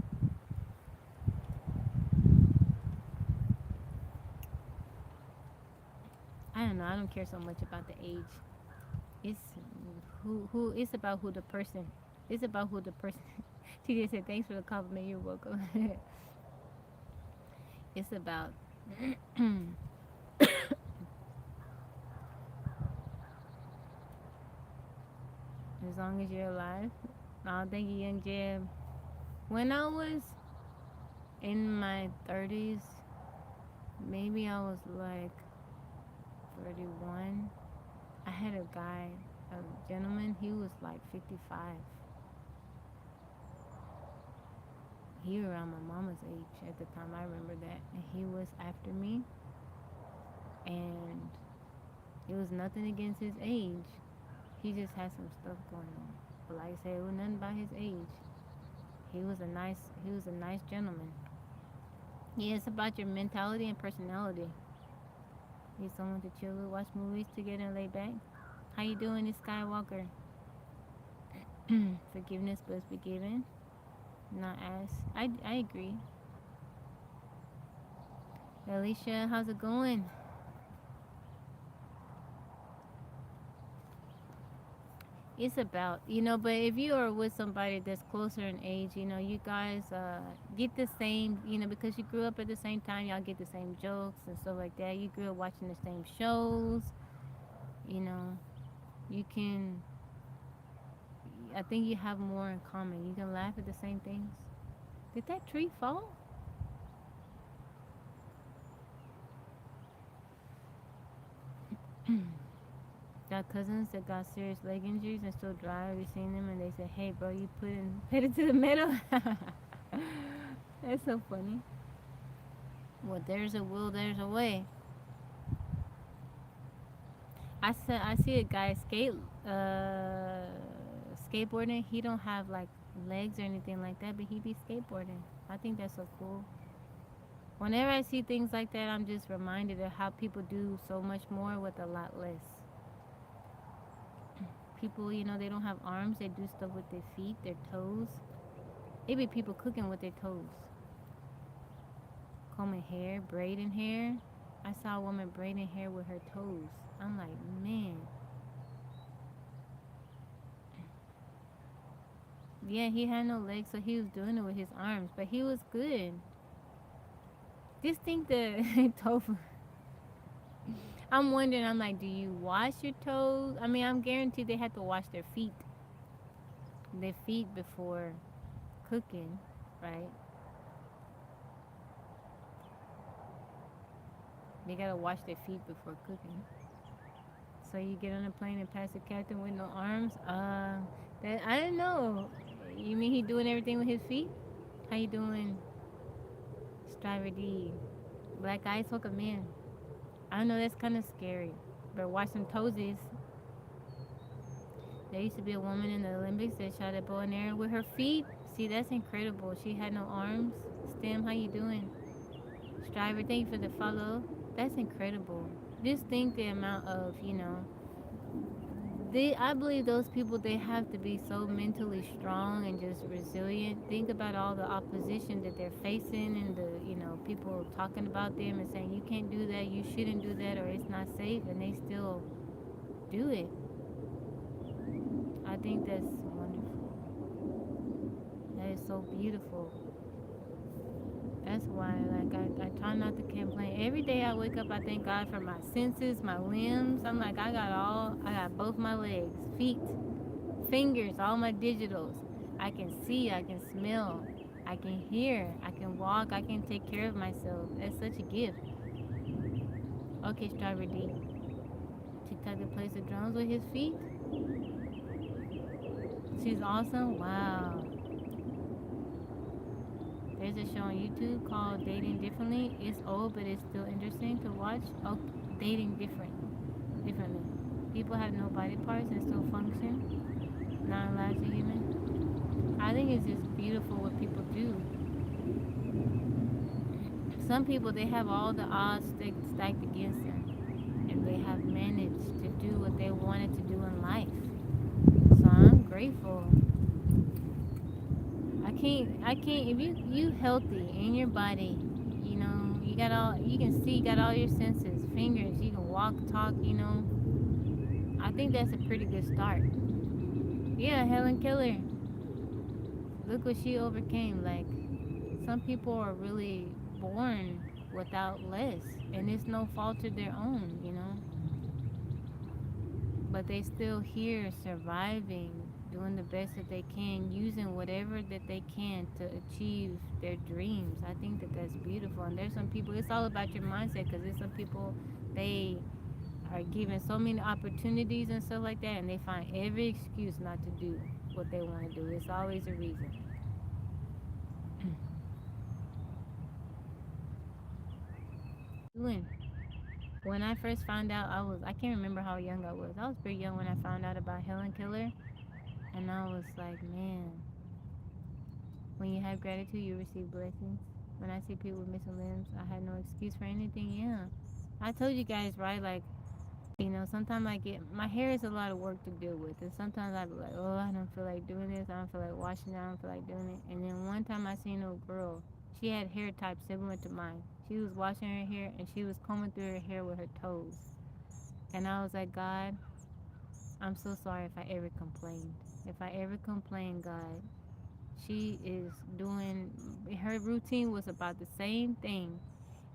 I don't know. I don't care so much about the age. It's who. It's about who the person. It's about who the person. TJ said, "Thanks for the compliment. You're welcome." It's about. As long as you're alive. Oh, thank you, Young Jeb. When I was in my 30s, maybe I was like 31. I had a guy, a gentleman, he was like 55. He was around my mama's age at the time, I remember that. And he was after me, and it was nothing against his age. He just had some stuff going on. But like I said, it was nothing about his age. He was a nice gentleman. Yeah, it's about your mentality and personality. Need someone to chill with, watch movies together, and lay back. How you doing, this Skywalker? Forgiveness must be given, not asked. I agree. Alicia, how's it going? It's about, but if you are with somebody that's closer in age, you guys get the same, because you grew up at the same time, y'all get the same jokes and stuff like that. You grew up watching the same shows, you know, you can, I think you have more in common. You can laugh at the same things. Did that tree fall? Got cousins that got serious leg injuries and still drive. We seen them and they said, "Hey, bro, you headed to the meadow." That's so funny. Well, there's a will, there's a way. I see a guy skateboarding. He don't have like legs or anything like that, but he be skateboarding. I think that's so cool. Whenever I see things like that, I'm just reminded of how people do so much more with a lot less. People, they don't have arms. They do stuff with their feet, their toes. It be people cooking with their toes. Combing hair, braiding hair. I saw a woman braiding hair with her toes. I'm like, man. Yeah, he had no legs, so he was doing it with his arms, but he was good. Just think the tofu. I'm wondering, I'm like, do you wash your toes? I mean, I'm guaranteed they have to wash their feet. Their feet before cooking, right? They gotta wash their feet before cooking. So you get on a plane and pass the captain with no arms? That I don't know. You mean he doing everything with his feet? How you doing, Striver D? Black eyes, welcome in. I know that's kind of scary, Better watch some toesies. There used to be a woman in the Olympics that shot a bow and arrow with her feet. See, that's incredible. She had no arms. Stem, how you doing? Striver, thank you for the follow. That's incredible. Just think the amount of, I believe those people, they have to be so mentally strong and just resilient. Think about all the opposition that they're facing and the, people talking about them and saying you can't do that, you shouldn't do that, or it's not safe, and they still do it. I think that's wonderful. That is so beautiful. That's why, like, I try not to complain. Every day I wake up, I thank God for my senses, my limbs. I'm like, I got both my legs, feet, fingers, all my digitals. I can see, I can smell, I can hear, I can walk, I can take care of myself. That's such a gift. Okay, Striver D. TikTok that plays the drums with his feet. She's awesome. Wow. There's a show on YouTube called Dating Differently. It's old, but it's still interesting to watch. Oh, dating differently. People have no body parts and still function. Not allowed to human. I think it's just beautiful what people do. Some people, they have all the odds stacked against them, and they have managed to do what they wanted to do in life. So I'm grateful. I can't, if you healthy in your body, you can see, you got all your senses, fingers, you can walk, talk, I think that's a pretty good start. Yeah, Helen Keller, look what she overcame. Like, some people are really born without less, and it's no fault of their own. But they still here surviving, doing the best that they can, using whatever that they can to achieve their dreams. I think that that's beautiful. And there's some people, it's all about your mindset, because there's some people, they are given so many opportunities and stuff like that, and they find every excuse not to do what they want to do. It's always a reason. When I first found out, I can't remember how young I was. I was pretty young when I found out about Helen Keller. And I was like, man, when you have gratitude, you receive blessings. When I see people with missing limbs, I had no excuse for anything. Yeah. I told you guys, right? Like, sometimes my hair is a lot of work to deal with. And sometimes I be like, oh, I don't feel like doing this. I don't feel like washing it. I don't feel like doing it. And then one time I seen a girl, she had hair type similar to mine. She was washing her hair and she was combing through her hair with her toes. And I was like, God, I'm so sorry if I ever complained. If I ever complained, God, she is doing, her routine was about the same thing.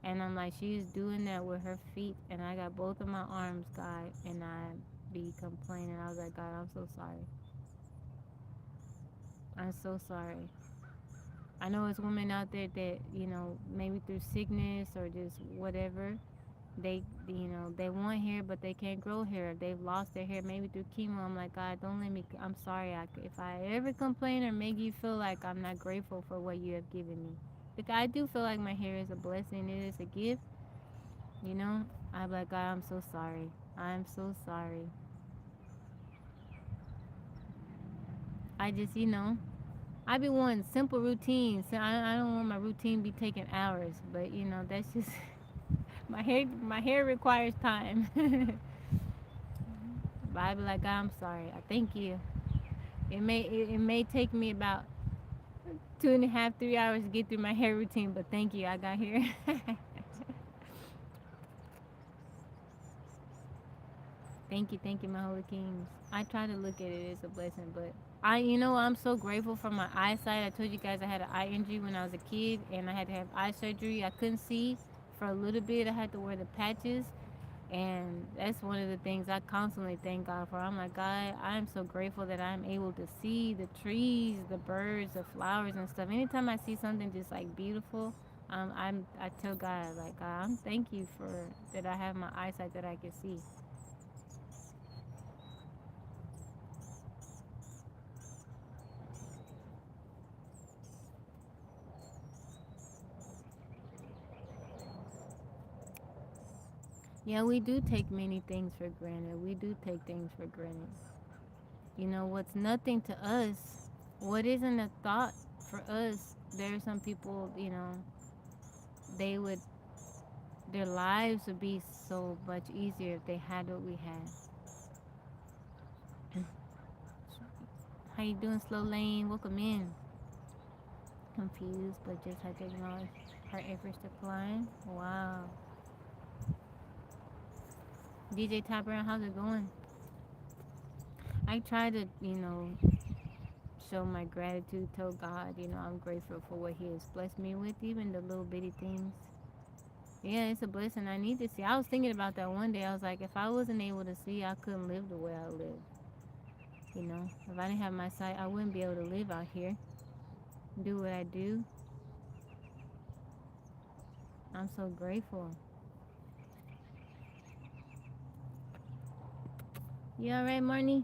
And I'm like, she's doing that with her feet, and I got both of my arms, God, and I be complaining. I was like, God, I'm so sorry. I'm so sorry. I know it's women out there that, maybe through sickness or just whatever, they want hair, but they can't grow hair. They've lost their hair maybe through chemo. I'm like, God, don't let me, I'm sorry. If I ever complain or make you feel like I'm not grateful for what you have given me. Because I do feel like my hair is a blessing. It is a gift, you know. I'm like, God, I'm so sorry. I'm so sorry. I just, I be wanting simple routines. So I don't want my routine be taking hours. But, that's just, my hair requires time. But I be like, God, I'm sorry. I thank you. It may take me about 2.5, 3 hours to get through my hair routine, but thank you, I got here. Thank you, my holy kings. I try to look at it as a blessing, but I'm so grateful for my eyesight. I told you guys I had an eye injury when I was a kid, and I had to have eye surgery. I couldn't see for a little bit. I had to wear the patches. And that's one of the things I constantly thank God for. I'm like, God, I'm so grateful that I'm able to see the trees, the birds, the flowers and stuff. Anytime I see something just like beautiful, I tell God, like, God, I'm thank you for that I have my eyesight that I can see. Yeah, we do take many things for granted. We do take things for granted. You know, what's nothing to us, what isn't a thought for us, there are some people, you know, they would, their lives would be so much easier if they had what we had. How you doing, Slow Lane? Welcome in. Confused, but just had to acknowledge her efforts to climb. Wow. DJ Topper, how's it going? I try to, you know, show my gratitude, tell God, you know, I'm grateful for what He has blessed me with, even the little bitty things. Yeah, it's a blessing. I need to see. I was thinking about that one day. I was like, if I wasn't able to see, I couldn't live the way I live. You know, if I didn't have my sight, I wouldn't be able to live out here, do what I do. I'm so grateful. You all right, Marnie?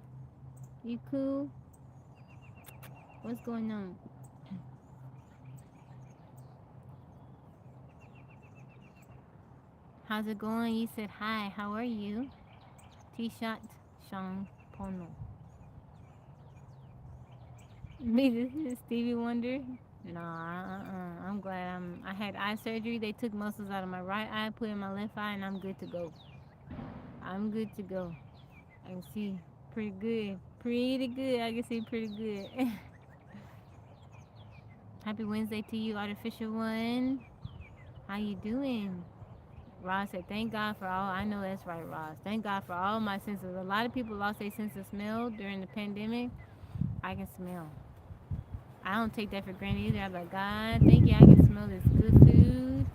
You cool? What's going on? How's it going? You said hi. How are you? T-shot Sean Pono. Me, this is Stevie Wonder. Nah, I'm glad I had eye surgery. They took muscles out of my right eye, put in my left eye, and I'm good to go. I'm good to go. I can see pretty good. Pretty good. I can see pretty good. Happy Wednesday to you, artificial one. How you doing? Ross said, thank God for all. I know that's right, Ross. Thank God for all my senses. A lot of people lost their sense of smell during the pandemic. I can smell. I don't take that for granted either. I'm like, God, thank you. I can smell this good food.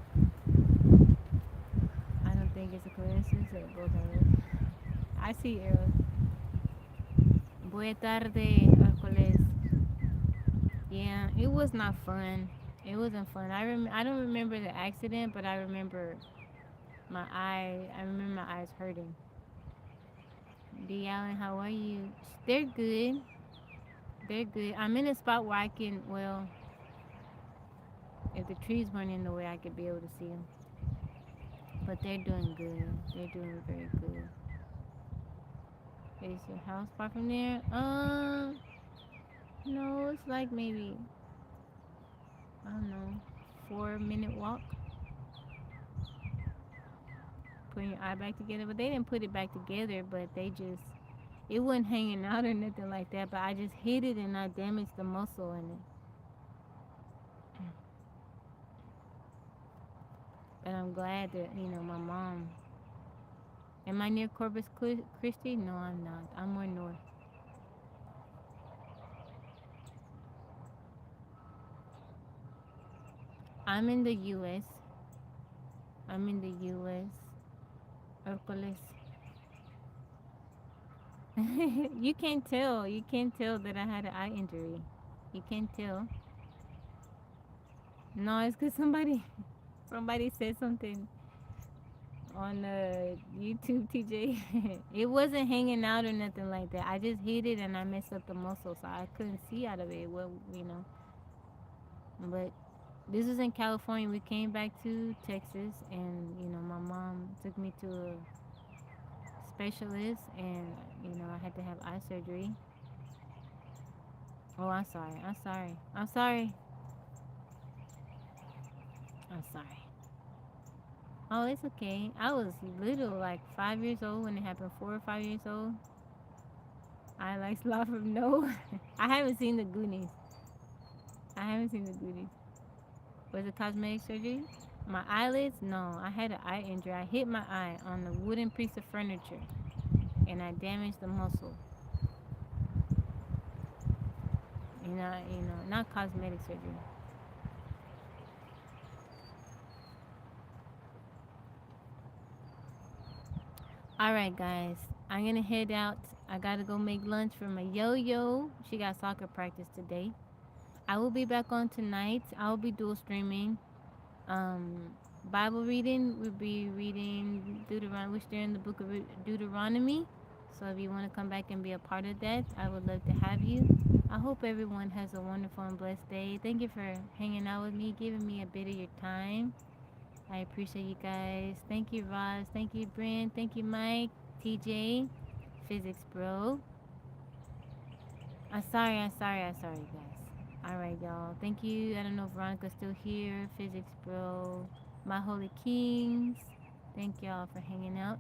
I don't think it's a coincidence that both of us. I see arrows. Buena tarde, Hércules. Yeah, it was not fun. It wasn't fun. I don't remember the accident, but I remember my eye. I remember my eyes hurting. D. Allen, how are you? They're good. They're good. I'm in a spot where I can. Well, if the trees weren't in the way, I could be able to see them. But they're doing good. They're doing very good. Is your house far from there? No, it's like maybe, I don't know, 4 minute walk. Putting your eye back together, but they didn't put it back together. But they just, it wasn't hanging out or nothing like that. But I just hit it and I damaged the muscle in it. But I'm glad that my mom. Am I near Corpus Christi? No, I'm not. I'm more north. I'm in the U.S. I'm in the U.S. Hercules. You can't tell. You can't tell that I had an eye injury. You can't tell. No, it's because somebody said something on YouTube, TJ. It wasn't hanging out or nothing like that. I just hit it and I messed up the muscle, so I couldn't see out of it. Well. But this was in California. We came back to Texas, and my mom took me to a specialist, and I had to have eye surgery. Oh, I'm sorry. I'm sorry. I'm sorry. I'm sorry. Oh, it's okay. I was little, like 5 years old when it happened. 4 or 5 years old. I like sloth from no. I haven't seen the Goonies. I haven't seen the Goonies. Was it cosmetic surgery? My eyelids? No, I had an eye injury. I hit my eye on a wooden piece of furniture, and I damaged the muscle. Not cosmetic surgery. All right, guys. I'm gonna head out. I gotta go make lunch for my yo-yo. She got soccer practice today. I will be back on tonight. I'll be dual streaming. Um, Bible reading. We'll be reading Deuteronomy. We're in the book of Deuteronomy. So if you want to come back and be a part of that, I would love to have you. I hope everyone has a wonderful and blessed day. Thank you for hanging out with me, giving me a bit of your time. I appreciate you guys. Thank you, Roz. Thank you, Brent. Thank you, Mike. TJ. Physics Bro. I'm sorry, guys. All right, y'all. Thank you. I don't know if Veronica's still here. Physics Bro. My Holy Kings. Thank y'all for hanging out.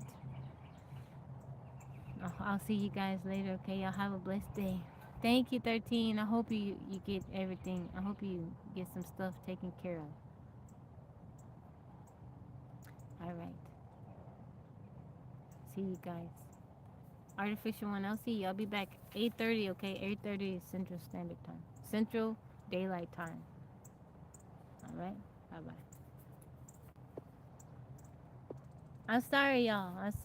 I'll see you guys later, okay? Y'all have a blessed day. Thank you, 13. I hope you get everything. I hope you get some stuff taken care of. All right. See you guys. Artificial one. I'll see you. I'll be back 8:30, okay? 8:30 is Central Standard Time. Central Daylight Time. All right? Bye-bye. I'm sorry, y'all.